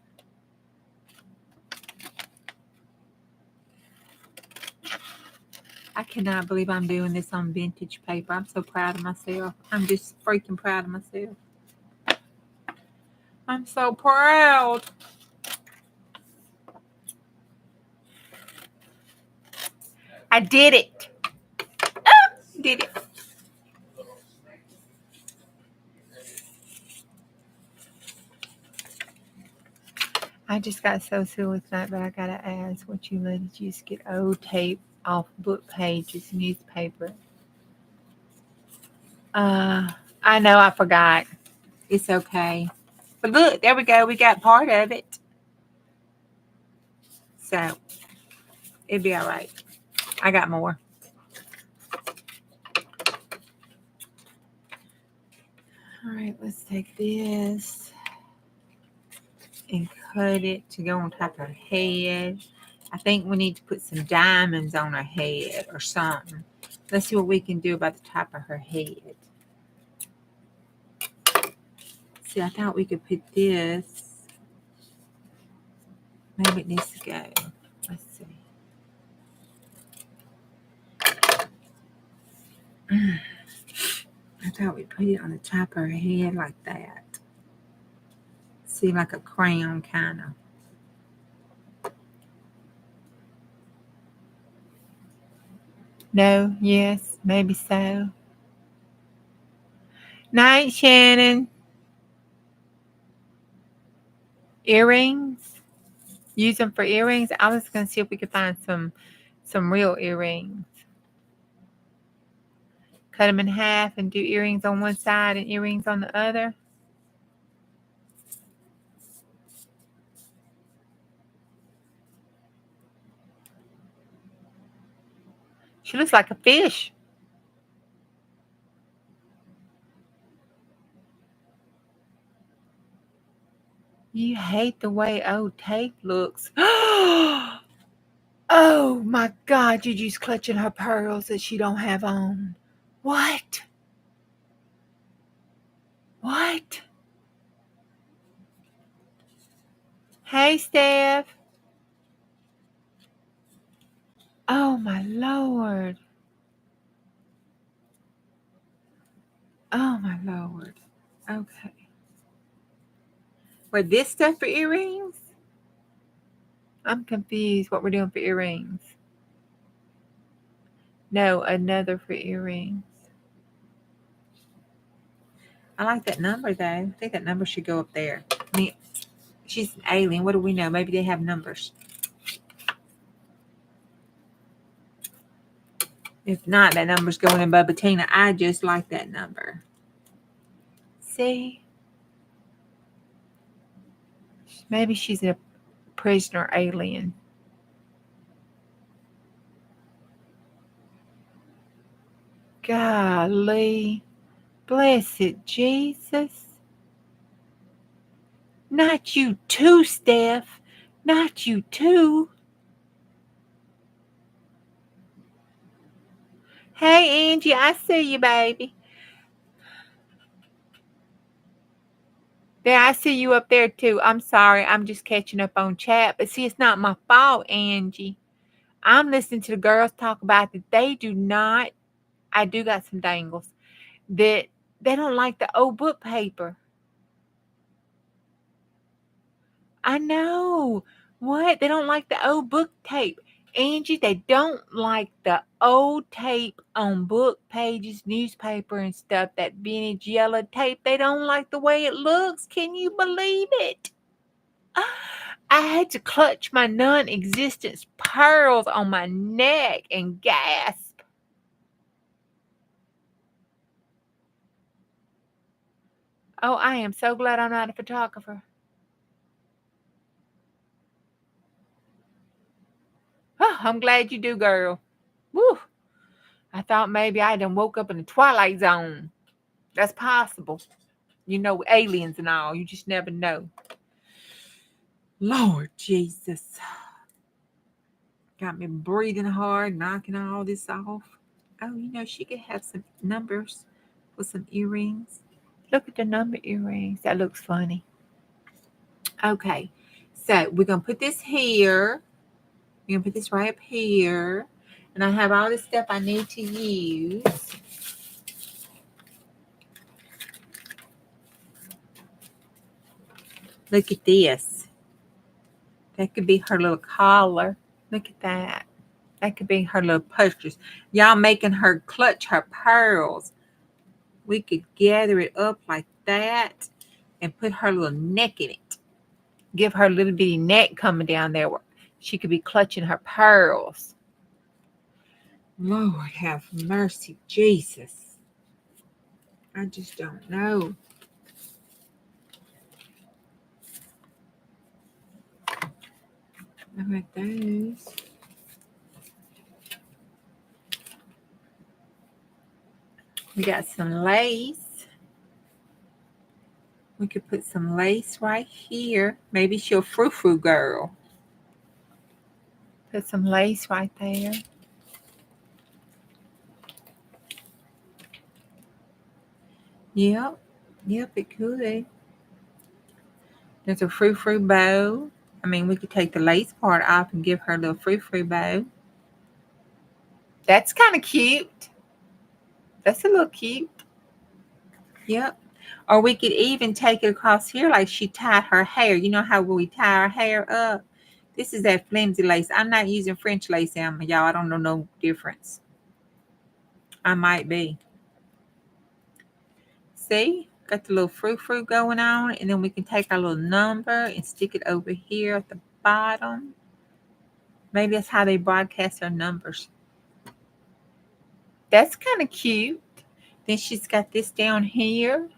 I cannot believe I'm doing this on vintage paper. I'm so proud of myself. I'm just freaking proud of myself. I'm so proud. I did it. Did it. I just got so silly tonight, but I gotta ask what you let it just get old tape off book pages, newspaper. I know I forgot. It's okay. But look, there we go. We got part of it. So it'll be all right. I got more. All right, let's take this and cut it to go on top of her head. I think we need to put some diamonds on her head or something. Let's see what we can do about the top of her head. See, I thought we could put this. Maybe it needs to go. Let's see. I thought we put it on the top of her head like that. See, like a crown kind of. No, yes, maybe so. Night, Shannon. Earrings. Use them for earrings. I was going to see if we could find some real earrings. Cut them in half and do earrings on one side and earrings on the other. She looks like a fish. You hate the way old tape looks. Oh my God, Juju's clutching her pearls that she don't have on. What? What? Hey, Steph. Oh my Lord. Oh my Lord. Okay. Wait, this stuff for earrings? I'm confused what we're doing for earrings. No, another for earrings. I like that number though. I think that number should go up there. I mean, she's an alien. What do we know? Maybe they have numbers. If not, that number's going in Bubba Tina. I just like that number. See? Maybe she's a prisoner alien. Golly. Blessed Jesus. Not you too, Steph. Not you too. Hey, Angie, I see you, baby. There, I see you up there too. I'm sorry. I'm just catching up on chat. But see, it's not my fault, Angie. I'm listening to the girls talk about that they do not. I do got some dangles. That they don't like the old book paper. I know. What? They don't like the old book tape. Angie, they don't like the old tape on book pages, newspaper and stuff, that vintage yellow tape. They don't like the way it looks. Can you believe it? I had to clutch my non-existent pearls on my neck and gasp. Oh, I am so glad I'm not a photographer. Oh, I'm glad you do, girl. Woo. I thought maybe I done woke up in the Twilight Zone. That's possible. You know, aliens and all. You just never know. Lord Jesus. Got me breathing hard, knocking all this off. Oh, you know, she could have some numbers with some earrings. Look at the number earrings. That looks funny. Okay. So we're going to put this here. We're going to put this right up here. And I have all the stuff I need to use. Look at this. That could be her little collar. Look at that. That could be her little purchase. Y'all making her clutch her pearls. We could gather it up like that and put her little neck in it. Give her a little bitty neck coming down there where she could be clutching her pearls. Lord have mercy, Jesus. I just don't know. Look at those. We got some lace. We could put some lace right here. Maybe she'll frou-frou girl. Put some lace right there. Yep. Yep, it could. There's a frou-frou bow. I mean, we could take the lace part off and give her a little frou-frou bow. That's kind of cute. That's a little cute. Yep. Or we could even take it across here like she tied her hair. You know how we tie our hair up? This is that flimsy lace. I'm not using French lace, y'all. I don't know no difference. I might be. See? Got the little frou-frou going on. And then we can take our little number and stick it over here at the bottom. Maybe that's how they broadcast their numbers. That's kind of cute. Then she's got this down here.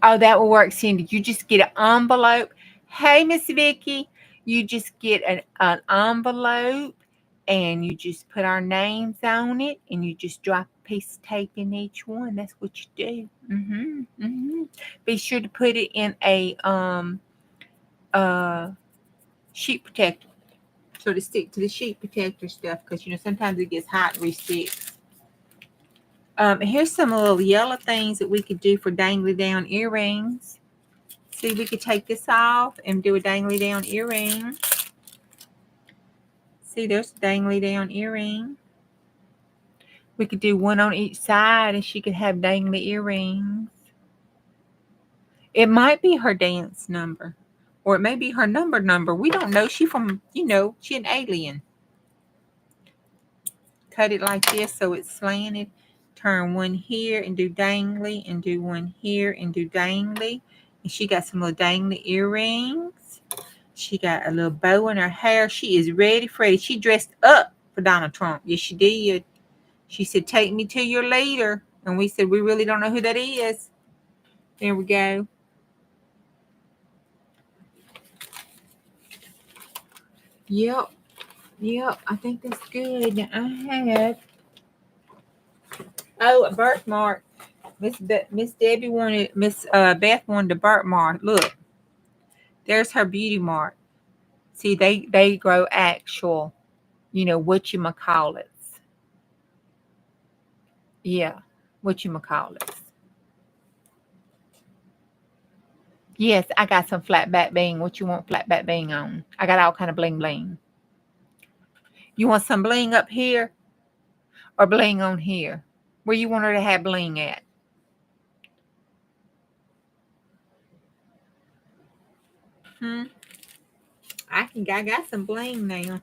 Oh, that will work, Cindy. You just get an envelope. Hey, Miss Vicky, you just get an envelope and you just put our names on it and you just drop a piece of tape in each one. That's what you do. Be sure to put it in a sheet protector so to stick to the sheet protector stuff because sometimes it gets hot and re-sticks. Here's some little yellow things that we could do for dangly down earrings. See, we could take this off and do a dangly down earring. See, there's a dangly down earring. We could do one on each side and she could have dangly earrings. It might be her dance number. Or it may be her number. We don't know. She from, she an alien. Cut it like this so it's slanted. Turn one here and do dangly and do one here and do dangly. And she got some little dangly earrings. She got a little bow in her hair. She is ready, Freddie. She dressed up for Donald Trump. Yes, she did. She said, take me to your leader. And we said, we really don't know who that is. There we go. Yep. I think that's good. Now I have a birthmark. Miss Debbie wanted, Miss Beth wanted a birthmark. Look, there's her beauty mark. See, they grow actual, whatchamacallits. Yeah, whatchamacallits. Yes, I got some flat back bling. What you want flat back bling on? I got all kind of bling bling. You want some bling up here or bling on here? Where you want her to have bling at? I got some bling now.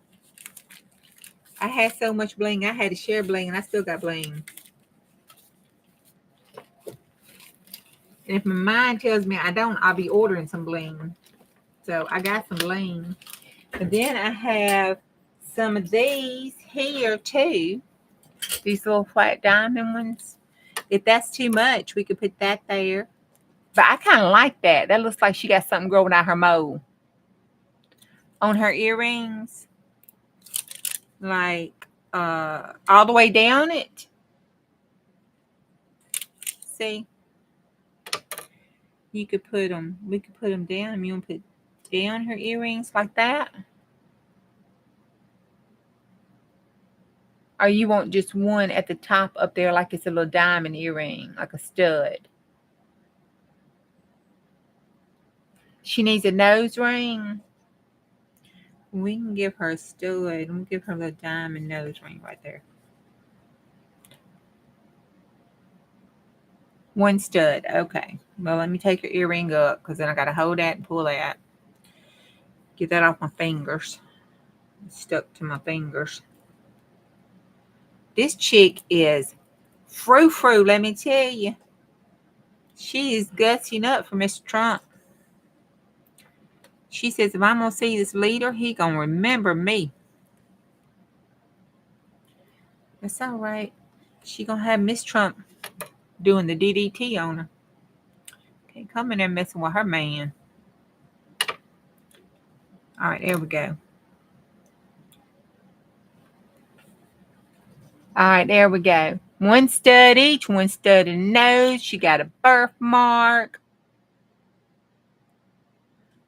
I had so much bling. I had to share bling, and I still got bling. And if my mind tells me I don't, I'll be ordering some bling. So I got some bling. And then I have some of these here too. These little flat diamond ones. If that's too much, we could put that there. But I kind of like that. That looks like she got something growing out her mole. On her earrings. Like all the way down it. See? We could put them down. You want to put down her earrings like that? Or you want just one at the top up there like it's a little diamond earring, like a stud? She needs a nose ring. We can give her a stud. We'll give her a little diamond nose ring right there. One stud. Okay. Well, let me take her earring up because then I got to hold that and pull that. Get that off my fingers. It's stuck to my fingers. This chick is frou-frou, let me tell you. She is gutsing up for Mr. Trump. She says, if I'm going to see this leader, he going to remember me. That's all right. She going to have Miss Trump doing the DDT on her. Can't come in there messing with her man. All right, there we go. All right, there we go. One stud each, one stud in the nose. She got a birthmark.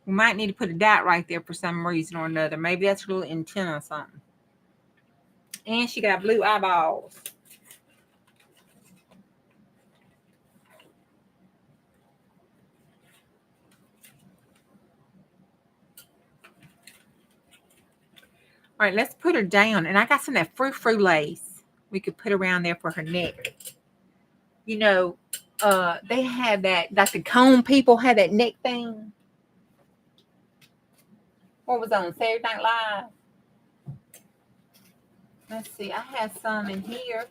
We might need to put a dot right there for some reason or another. Maybe that's a little antenna or something. And she got blue eyeballs. All right, let's put her down. And I got some of that frou-frou lace we could put around there for her neck. You know, they had that, like the comb people had that neck thing. What was on Saturday Night Live? Let's see, I had some in here.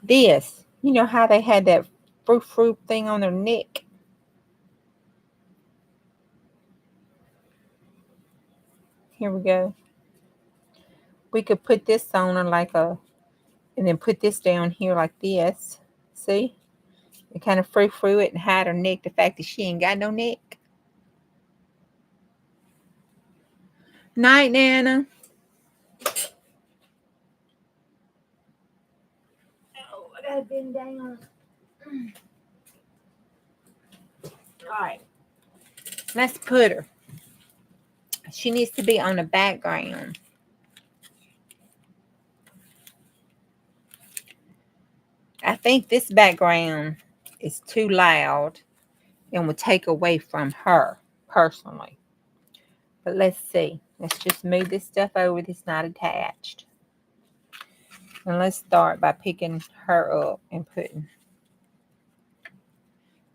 This, you know how they had that frou-frou thing on their neck? Here we go. We could put this on her like a, and then put this down here like this. See? And kind of frou-frou it and hide her neck, the fact that she ain't got no neck. Night, Nana. Oh, I gotta bend down. All right. Let's put her. She needs to be on the background. I think this background is too loud and will take away from her personally. But let's see. Let's just move this stuff over that's not attached. And let's start by picking her up and putting.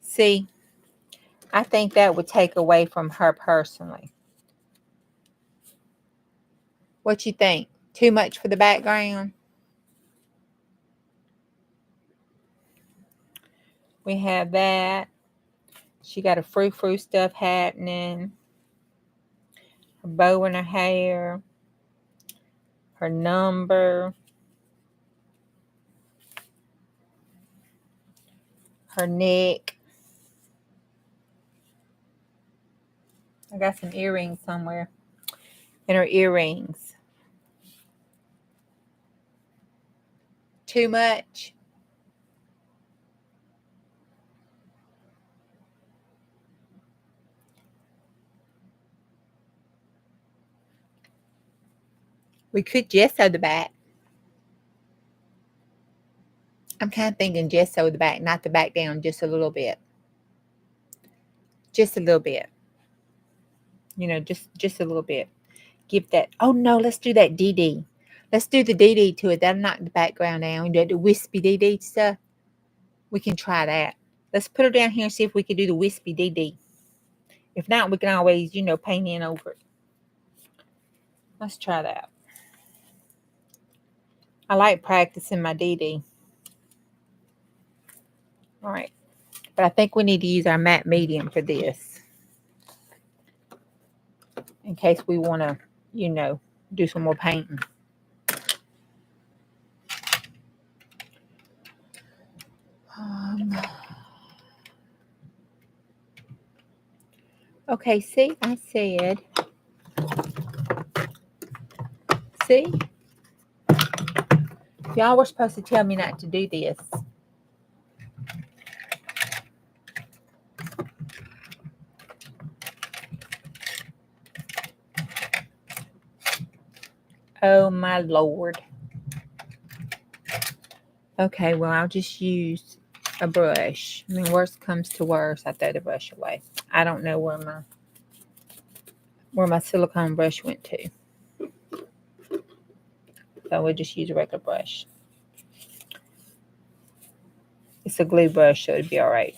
See, I think that would take away from her personally. What you think? Too much for the background? We have that. She got a frou-frou stuff happening. Her bow in her hair. Her number. Her neck. I got some earrings somewhere. And her earrings. Too much? We could gesso the back. I'm kind of thinking gesso the back, not the back down, just a little bit. Just a little bit. You know, just a little bit. Give that. Oh, no, let's do that DD. Let's do the DD to it. That'll knock the background down. Do the wispy DD stuff. We can try that. Let's put her down here and see if we can do the wispy DD. If not, we can always, you know, paint in over it. Let's try that. I like practicing my DD. All right. But I think we need to use our matte medium for this. In case we want to, you know, do some more painting. Okay, see, I said, see? Y'all were supposed to tell me not to do this. Oh, my Lord. Okay, well, I'll just use a brush. I mean, worst comes to worst, I throw the brush away. I don't know where my silicone brush went to. So we'll just use a regular brush. It's a glue brush, so it'll be all right.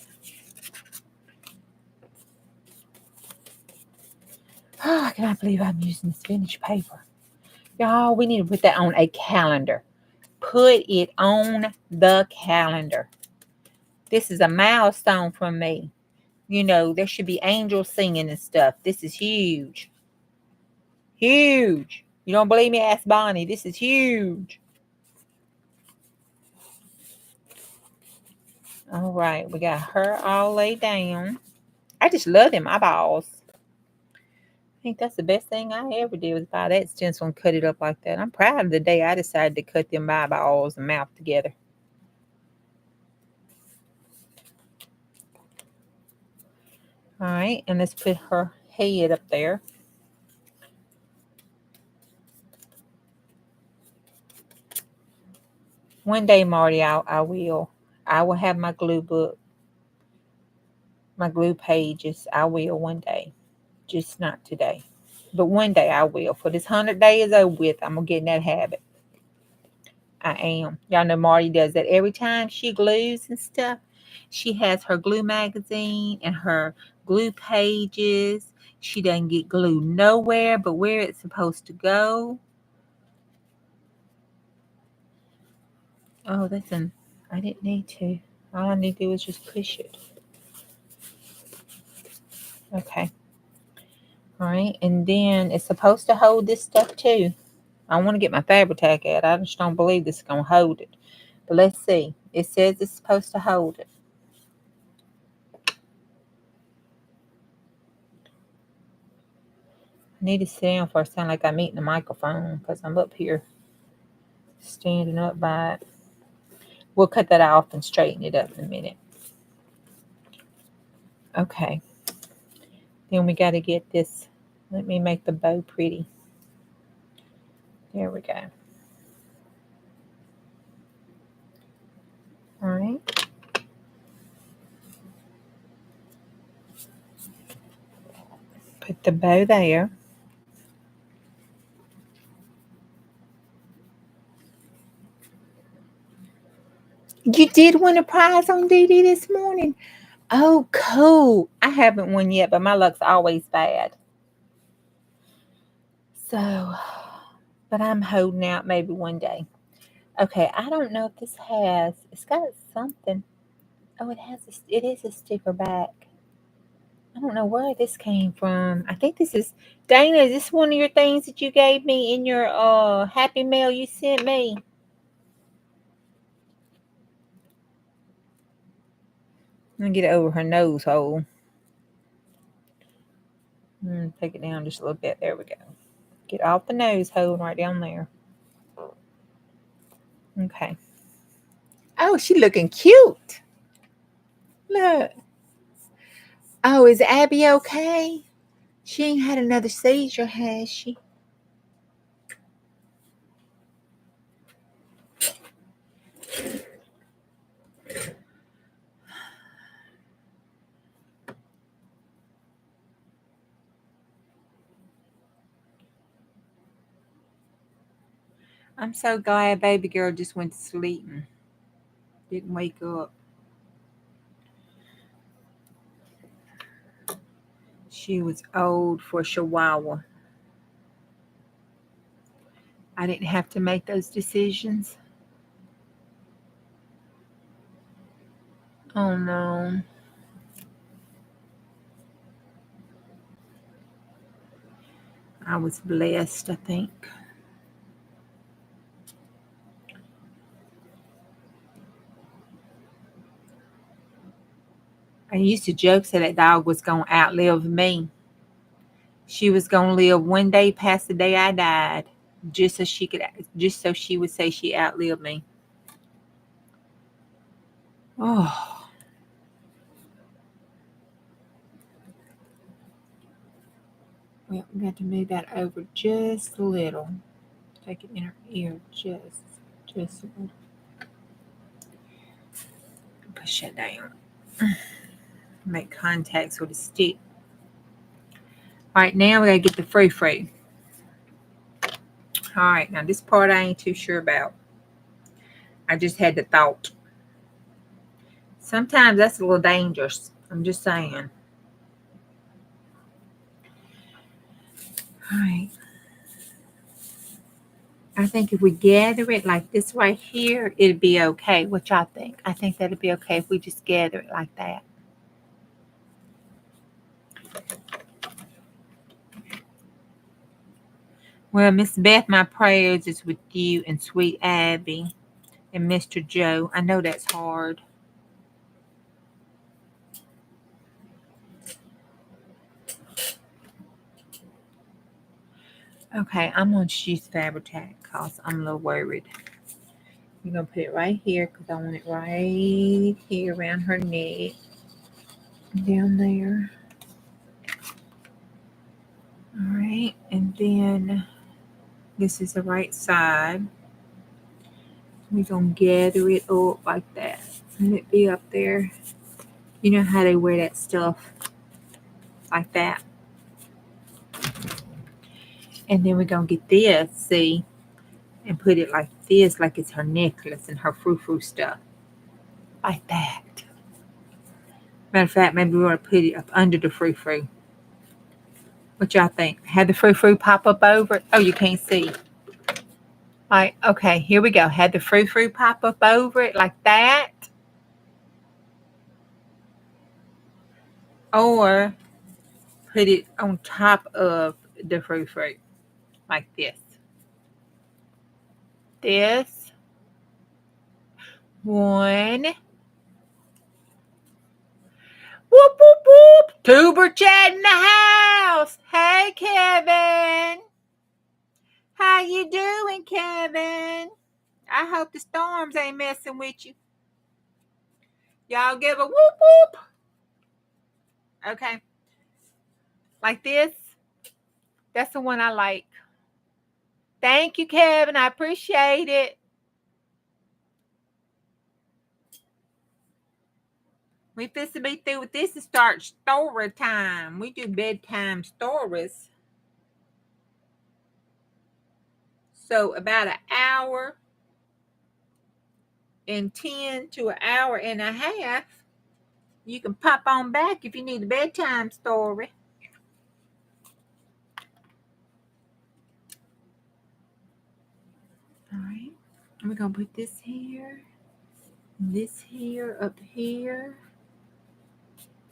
Oh, I cannot believe I'm using this vintage paper. Y'all, we need to put that on a calendar. Put it on the calendar. This is a milestone for me. You know, there should be angels singing and stuff. This is huge. Huge. You don't believe me? Ask Bonnie. This is huge. All right. We got her all laid down. I just love them eyeballs. I think that's the best thing I ever did was buy that stencil and cut it up like that. I'm proud of the day I decided to cut them eyeballs and mouth together. All right. And let's put her head up there. One day, Marty, I will have my glue book. my glue pages. I will one day, just not today. But one day I will. For this 100 days over with, I'm going to get in that habit. I am. Y'all know Marty does that every time she glues and stuff. She has her glue magazine and her glue pages. She doesn't get glue nowhere but where it's supposed to go. Oh, I didn't need to. All I need to do is just push it. Okay. All right. And then it's supposed to hold this stuff too. I want to get my Fabri-Tac out. I just don't believe this is going to hold it. But let's see. It says it's supposed to hold it. I need to sit down before I sound like I'm eating a microphone because I'm up here standing up by it. We'll cut that off and straighten it up in a minute. Okay. Then we got to get this. Let me make the bow pretty. There we go. All right. Put the bow there. You did win a prize on DD this morning. Oh, cool. I haven't won yet, but my luck's always bad. So, but I'm holding out maybe one day. Okay, I don't know if this has, it's got something. Oh, it is a sticker back. I don't know where this came from. I think this is, Dana, is this one of your things that you gave me in your Happy Mail you sent me? Let me get it over her nose hole. Take it down just a little bit. There we go. Get off the nose hole right down there. Okay. Oh, she looking cute. Look. Oh, is Abby okay? She ain't had another seizure, has she? I'm so glad baby girl just went to sleep and didn't wake up. She was old for a Chihuahua. I didn't have to make those decisions. Oh no. I was blessed, I think. I used to joke that dog was going to outlive me. She was going to live one day past the day I died, just so she would say she outlived me. Oh. Well, we got to move that over just a little. Take it in her ear just a little. Push it down. Make contacts with the stick. All right, now we got to get the free. All right, now this part I ain't too sure about. I just had the thought. Sometimes that's a little dangerous. I'm just saying. All right. I think if we gather it like this right here, it'd be okay. What y'all think? I think that'd be okay if we just gather it like that. Well, Miss Beth, my prayers is with you and sweet Abby and Mr. Joe. I know that's hard. Okay, I'm going to use Fabri-Tac because I'm a little worried. We're going to put it right here because I want it right here around her neck. Down there. All right, and then this is the right side. We're going to gather it up like that. Let it be up there. You know how they wear that stuff like that. And then we're going to get this, see, and put it like this, like it's her necklace and her frou-frou stuff. Like that. Matter of fact, maybe we want to put it up under the frou-frou. What y'all think? Have the frou-frou pop up over it? Oh, you can't see. All right, okay, here we go. Have the frou-frou pop up over it like that. Or put it on top of the frou-frou like this. This. One. Whoop, whoop, whoop. Tuber chat in the house. Hey, Kevin. How you doing, Kevin? I hope the storms ain't messing with you. Y'all give a whoop, whoop. Okay. Like this. That's the one I like. Thank you, Kevin. I appreciate it. We fixed to be through with this and start story time. We do bedtime stories. So about an hour and 10 to an hour and a half, you can pop on back if you need a bedtime story. All right. We're going to put this here up here,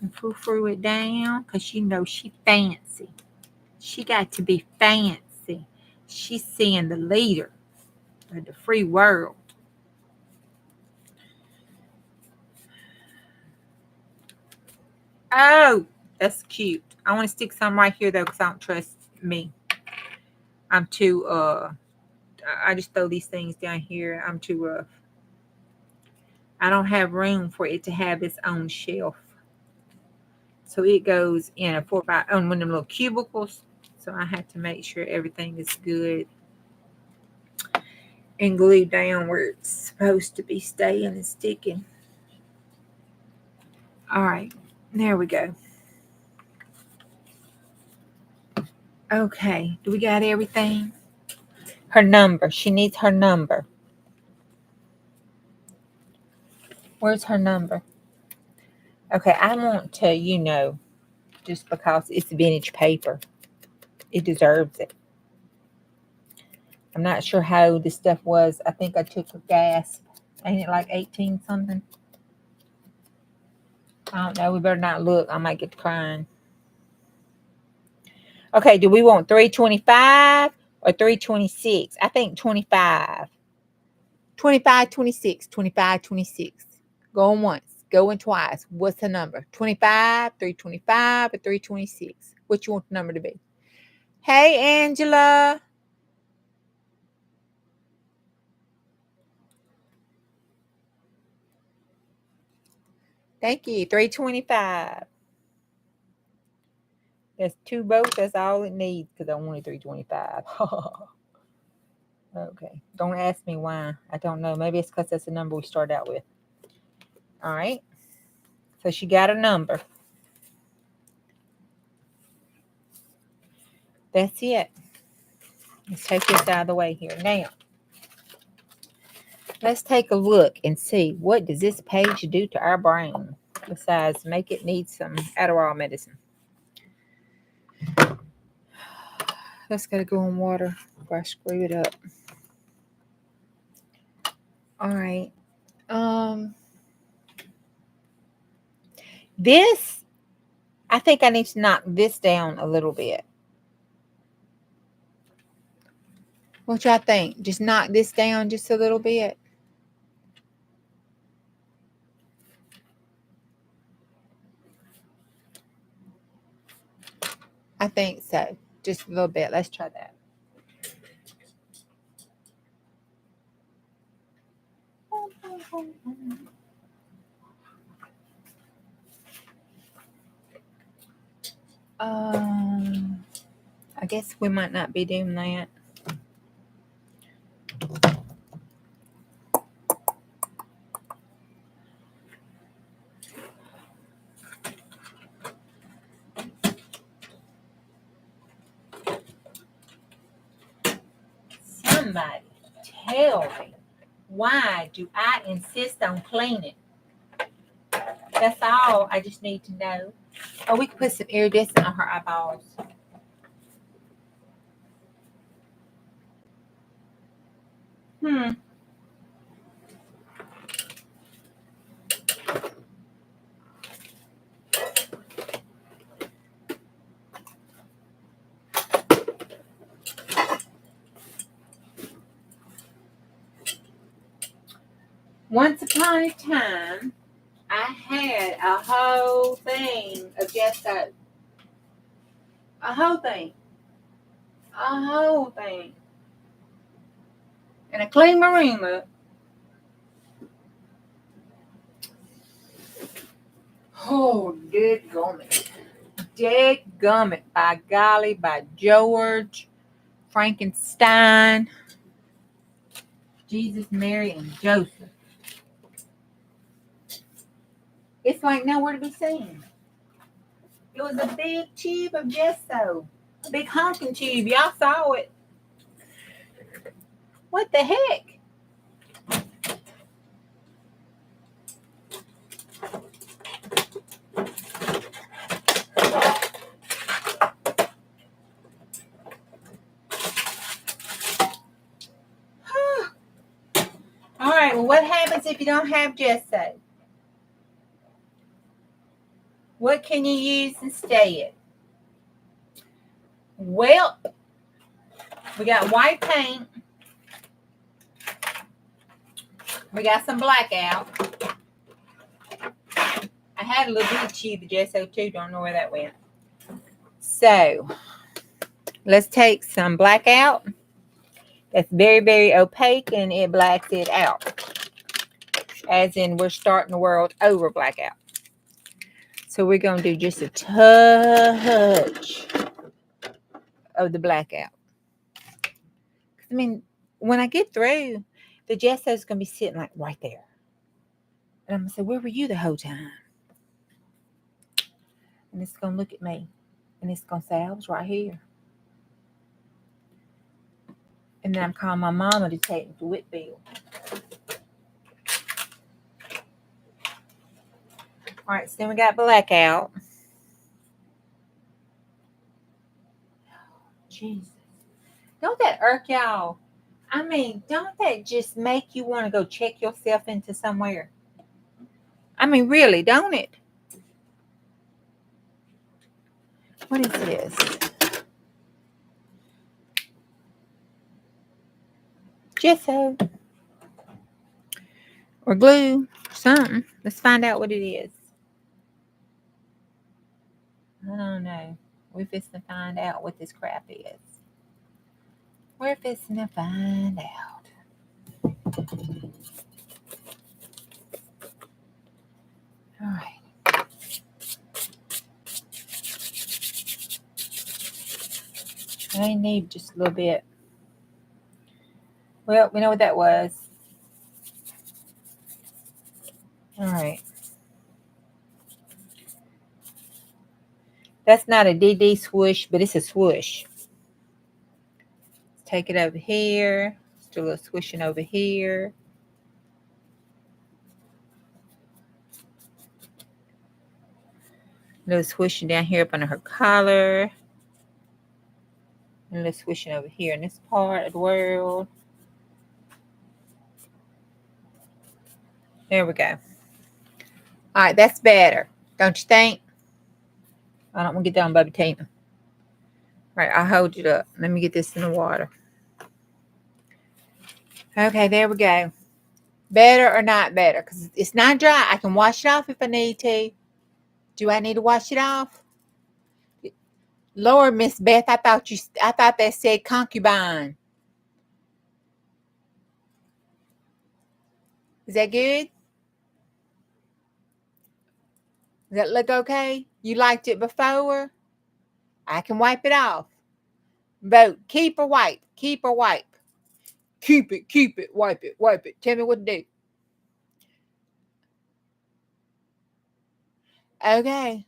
and frou-frou it down because you know she fancy. She got to be fancy. She's seeing the leader of the free world. Oh, that's cute. I want to stick some right here though because I don't trust me. I'm too I just throw these things down here. I'm too rough. I don't have room for it to have its own shelf. So it goes in a 4x on one of them little cubicles. So I have to make sure everything is good and glued down where it's supposed to be staying and sticking. All right, there we go. Okay, do we got everything? Her number. She needs her number. Where's her number? Okay, I want to, just because it's vintage paper, it deserves it. I'm not sure how this stuff was. I think I took a gasp. Ain't it like 18 something? I don't know. We better not look. I might get to crying. Okay, do we want 325 or 326? I think 25. 25, 26, 25, 26. Going once, going twice. What's the number? 25, 325, or 326? What you want the number to be? Hey, Angela. Thank you. 325. That's 2 votes. That's all it needs because I wanted 325. Okay. Don't ask me why. I don't know. Maybe it's because that's the number we start out with. All right. So she got a number. That's it. Let's take this out of the way here. Now, let's take a look and see what does this page do to our brain besides make it need some Adderall medicine. Let's gotta go in water before I screw it up. All right. This, I think I need to knock this down a little bit. What y'all think? Just knock this down just a little bit. I think so. Just a little bit. Let's try that. I guess we might not be doing that. Somebody tell me, why do I insist on cleaning? That's all I just need to know. Oh, we can put some iridescent on her eyeballs. Once upon a time, I had a whole thing of gesso. A whole thing. A whole thing. And I cleaned my room up. Oh, dadgummit. Dadgummit. By golly, by George Frankenstein, Jesus, Mary, and Joseph. It's like nowhere to be seen. It was a big tube of gesso. A big honking tube. Y'all saw it. What the heck? All right, well, what happens if you don't have gesso? What can you use instead? Well, we got white paint. We got some blackout. I had a little bit of tube of gesso too. Don't know where that went. So, let's take some blackout. That's very, very opaque, and it blacks it out. As in, we're starting the world over blackout. So we're going to do just a touch of the blackout. I mean, when I get through, the gesso is going to be sitting like right there. And I'm going to say, where were you the whole time? And it's going to look at me. And it's going to say, I was right here. And then I'm calling my mama to take me to Whitfield. All right, so then we got blackout. Jesus. Don't that irk y'all? I mean, don't that just make you want to go check yourself into somewhere? I mean, really, don't it? What is this? Gesso. Or glue. Something. Let's find out what it is. I don't know. We're fixing to find out what this crap is. We're fixing to find out. All right. I need just a little bit. Well, we know what that was. All right. That's not a DD swoosh, but it's a swoosh. Let's take it over here. Let's do a little swishing over here. A little swishing down here up under her collar. And a little swishing over here in this part of the world. There we go. All right, that's better. Don't you think? I don't want to get down, Bubby Tina. All right, I'll hold it up. Let me get this in the water. Okay, there we go. Better or not better? Because it's not dry. I can wash it off if I need to. Do I need to wash it off? Lord, Miss Beth, I thought that said concubine. Is that good? Does that look okay? You liked it before? I can wipe it off. Vote. Keep or wipe? Keep or wipe? Keep it, wipe it. Tell me what to do. Okay.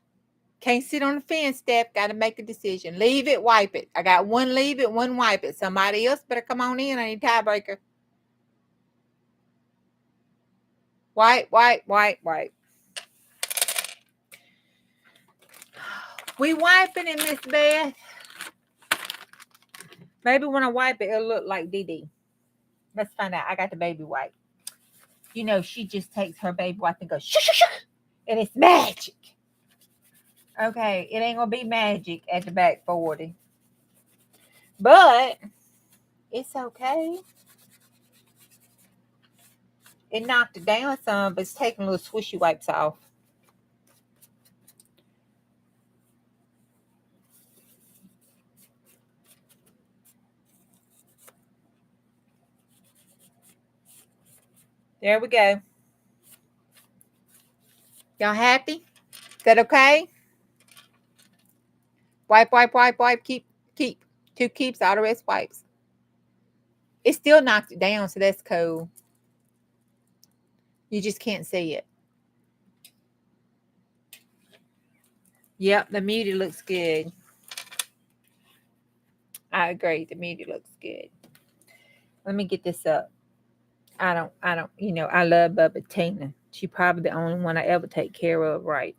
Can't sit on the fence, Steph. Got to make a decision. Leave it, wipe it. I got one leave it, one wipe it. Somebody else better come on in. I need tiebreaker. Wipe, wipe, wipe, wipe. We wiping it, Miss Beth. Maybe when I wipe it, it'll look like Dee Dee. Let's find out. I got the baby wipe. You know, she just takes her baby wipe and goes, shoo, shoo, shoo, and it's magic. Okay, it ain't going to be magic at the back 40. But it's okay. It knocked it down some, but it's taking little swishy wipes off. There we go. Y'all happy? Is that okay? Wipe, wipe, wipe, wipe. Keep. 2 keeps, all the rest wipes. It still knocked it down, so that's cool. You just can't see it. Yep, the muted looks good. I agree. The muted looks good. Let me get this up. I don't, I love Bubba Tina. She's probably the only one I ever take care of right.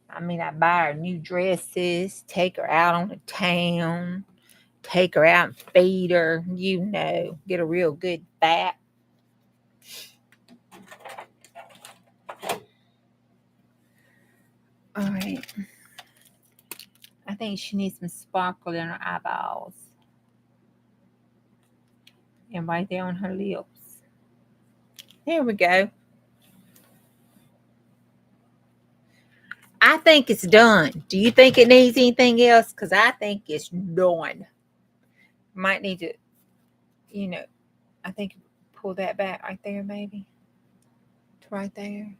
I mean, I buy her new dresses, take her out on the town, take her out and feed her, get a real good bath. All right. I think she needs some sparkle in her eyeballs. And right there on her lips. There we go. I think it's done. Do you think it needs anything else? Because I think it's done. Might need to, I think pull that back right there, maybe. To right there.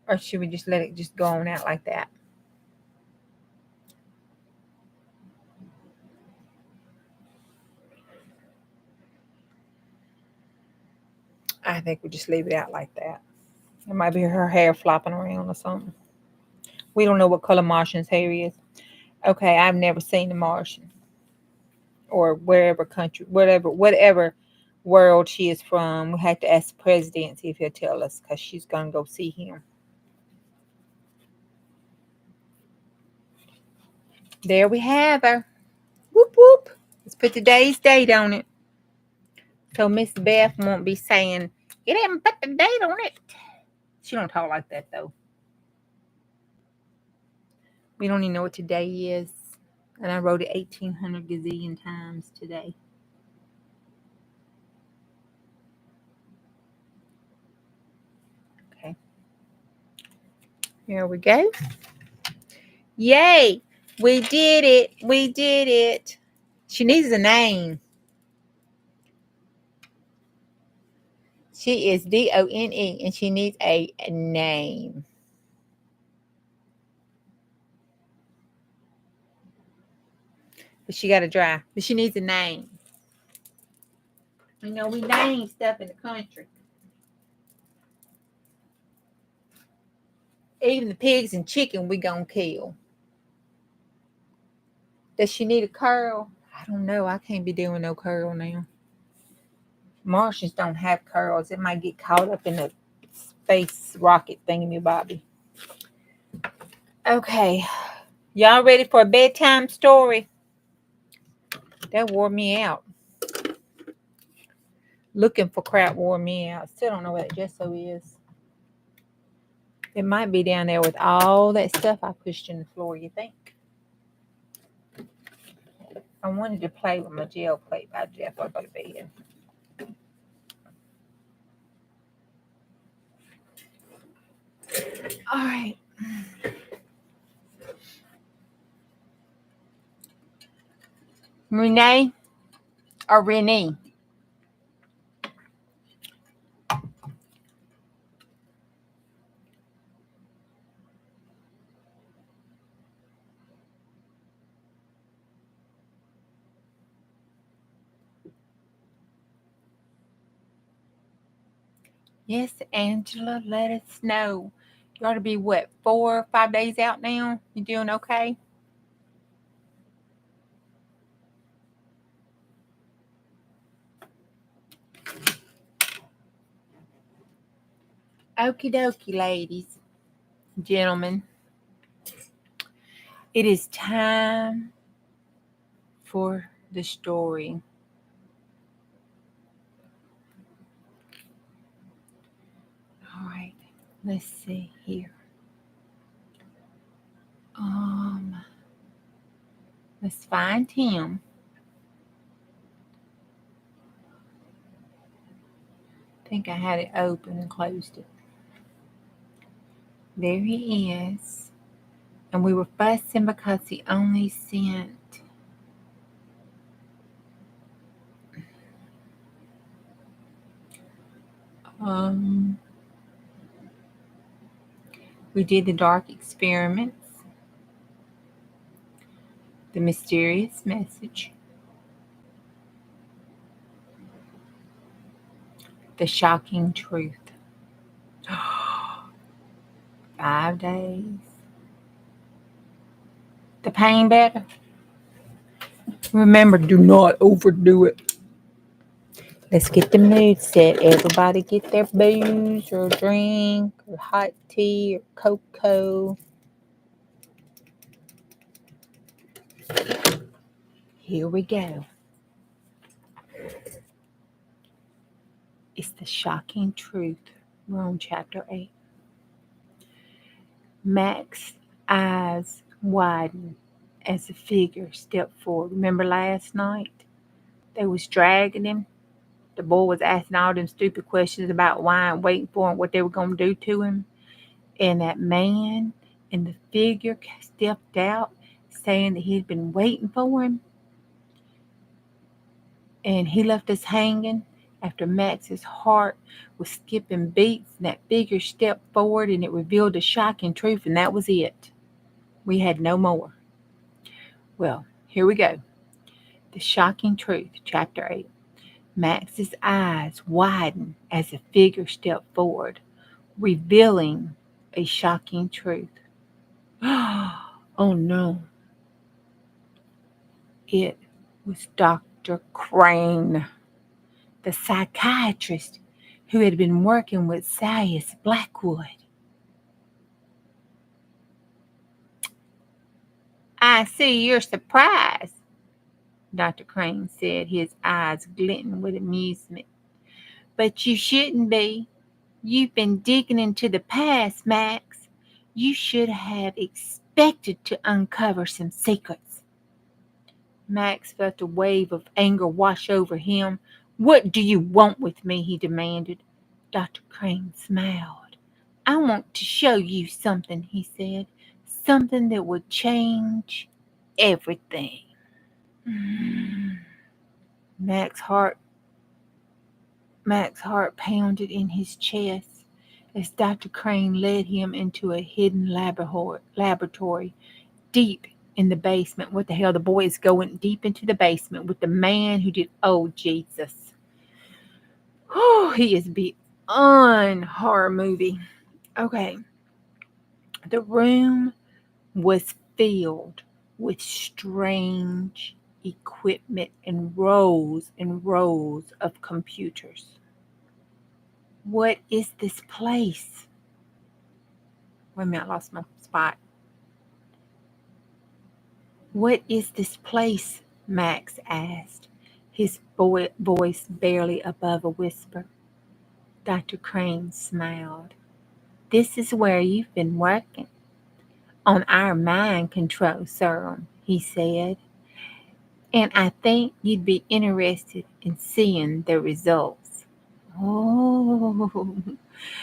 Or should we just let it just go on out like that? I think we just leave it out like that. It might be her hair flopping around or something. We don't know what color Martian's hair is. Okay, I've never seen the Martian. Or wherever country, whatever world she is from. We have to ask the president, see if he'll tell us, because she's going to go see him. There we have her. Whoop, whoop. Let's put today's date on it. So Miss Beth won't be saying, you didn't put the date on it. She don't talk like that, though. We don't even know what today is. And I wrote it 1,800 gazillion times today. Okay. Here we go. Yay! We did it. We did it. She needs a name. She is Done, and she needs a name. But she got to dry. But she needs a name. We name stuff in the country. Even the pigs and chicken we gonna kill. Does she need a curl? I don't know. I can't be doing no curl now. Martians don't have curls. It might get caught up in the space rocket thingy, Bobby. Okay. Y'all ready for a bedtime story? That wore me out. Looking for crap wore me out. Still don't know what that gesso is. It might be down there with all that stuff I pushed in the floor, you think? I wanted to play with my gel plate by Jeff over the bed. All right. Renee or Renee? Yes, Angela, let us know. You ought to be what, 4 or 5 days out now? You doing okay? Okie dokie, ladies, gentlemen. It is time for the story. All right, let's see here. Um, let's find him. I think I had it open and closed it. There he is. And we were fussing because he only sent um we did the dark experiments, the mysterious message, the shocking truth. 5 days. The pain better. Remember, do not overdo it. Let's get the mood set. Everybody get their booze or drink or hot tea or cocoa. Here we go. It's the shocking truth. We're on chapter 8. Mac's eyes widened as the figure stepped forward. Remember last night? They was dragging him. The boy was asking all them stupid questions about why and waiting for him, what they were going to do to him. And that man and the figure stepped out saying that he'd been waiting for him. And he left us hanging after Max's heart was skipping beats. And that figure stepped forward and it revealed a shocking truth. And that was it. We had no more. Well, here we go. The shocking truth, chapter 8. Max's eyes widened as the figure stepped forward, revealing a shocking truth. Oh no. It was Dr. Crane, the psychiatrist who had been working with Silas Blackwood. I see you're surprised, Dr. Crane said, his eyes glinting with amusement. But you shouldn't be. You've been digging into the past, Max. You should have expected to uncover some secrets. Max felt a wave of anger wash over him. What do you want with me? He demanded. Dr. Crane smiled. I want to show you something, he said. Something that would change everything. Max's heart pounded in his chest as Dr. Crane led him into a hidden laboratory deep in the basement. What the hell? The boy is going deep into the basement with the man who did. Oh, Jesus. Oh, he is beyond horror movie. Okay. The room was filled with strange equipment and rows of computers. What is this place? Wait a minute, I lost my spot. What is this place? Max asked, his voice barely above a whisper. Dr. Crane smiled. This is where you've been working. On our mind control serum, he said. And I think you'd be interested in seeing the results. Oh,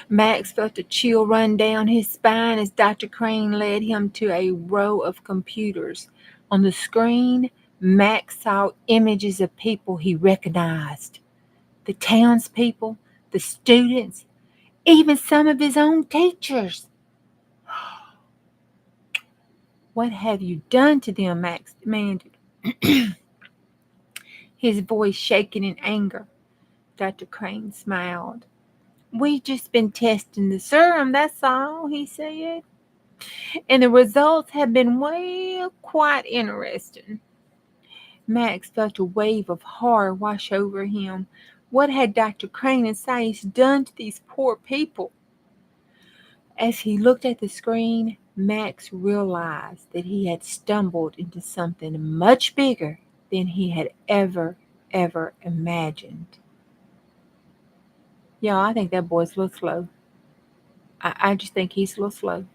Max felt a chill run down his spine as Dr. Crane led him to a row of computers. On the screen, Max saw images of people he recognized. The townspeople, the students, even some of his own teachers. What have you done to them? Max demanded, his voice shaking in anger. Dr. Crane smiled. We just been testing the serum, that's all, he said. And the results have been, well, quite interesting. Max felt a wave of horror wash over him. What had Dr. Crane and Science done to these poor people? As he looked at the screen, Max realized that he had stumbled into something much bigger than he had ever imagined. Yeah, I think that boy's a little slow. I just think he's a little slow.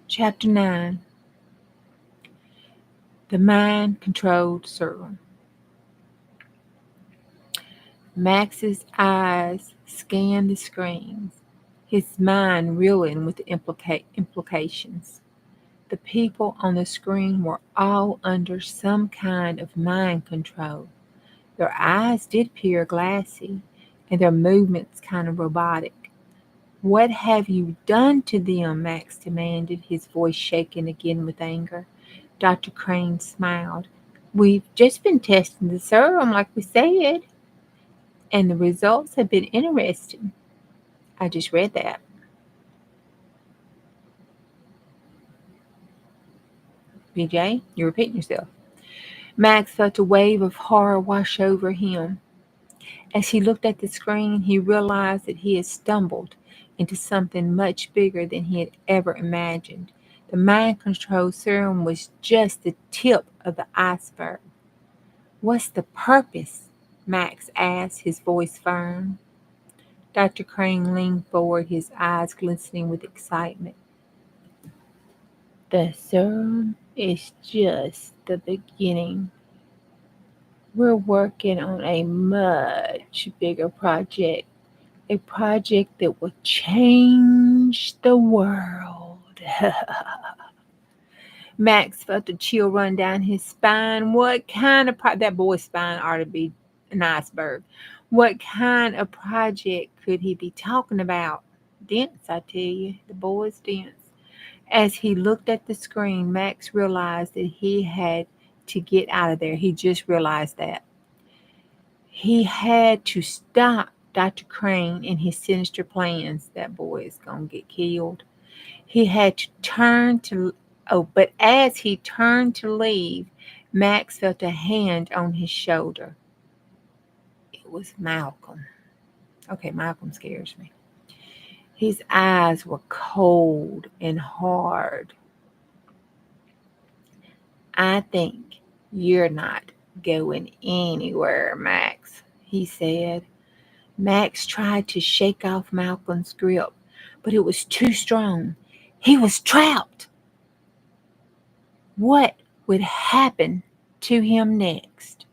Chapter 9. The Mind-Controlled Serum. Max's eyes scanned the screens, his mind reeling with the implications. The people on the screen were all under some kind of mind control. Their eyes did appear glassy, and their movements kind of robotic. What have you done to them? Max demanded, his voice shaking again with anger. Dr. Crane smiled. We've just been testing the serum like we said, and the results have been interesting. I just read that. BJ, you're repeating yourself. Max felt a wave of horror wash over him. As he looked at the screen, he realized that he had stumbled into something much bigger than he had ever imagined. The mind control serum was just the tip of the iceberg. What's the purpose? Max asked, his voice firm. Dr. Crane leaned forward, his eyes glistening with excitement. The serum is just the beginning. We're working on a much bigger project, a project that will change the world. Max felt a chill run down his spine. What kind of that boy's spine ought to be an iceberg. What kind of project could he be talking about? Dents, I tell you, the boy's dents. As he looked at the screen, Max realized that he had to get out of there. He just realized that. He had to stop Dr. Crane and his sinister plans. That boy is going to get killed. He had to turn to, but as he turned to leave, Max felt a hand on his shoulder. It was Malcolm. Okay, Malcolm scares me. His eyes were cold and hard. I think you're not going anywhere, Max, he said. Max tried to shake off Malcolm's grip, but it was too strong. He was trapped. What would happen to him next?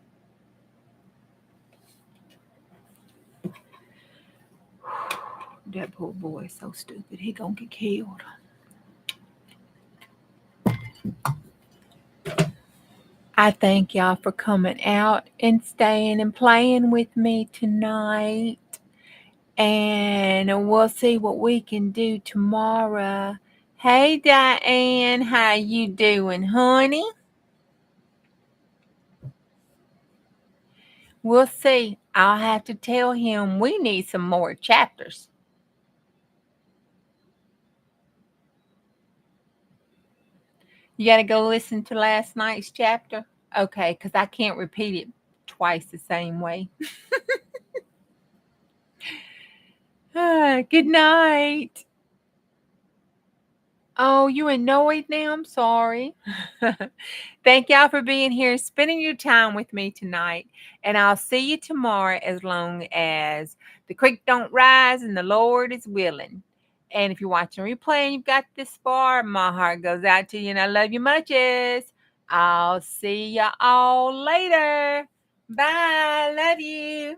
That poor boy is so stupid. He gonna get killed. I thank y'all for coming out and staying and playing with me tonight. And we'll see what we can do tomorrow. Hey, Diane, how you doing, honey? We'll see. I'll have to tell him we need some more chapters. You got to go listen to last night's chapter? Okay, because I can't repeat it twice the same way. Good night. Oh, you annoyed now? I'm sorry. Thank y'all for being here, spending your time with me tonight. And I'll see you tomorrow as long as the creek don't rise and the Lord is willing. And if you're watching a replay and you've got this far, my heart goes out to you and I love you muches. I'll see you all later. Bye. Love you.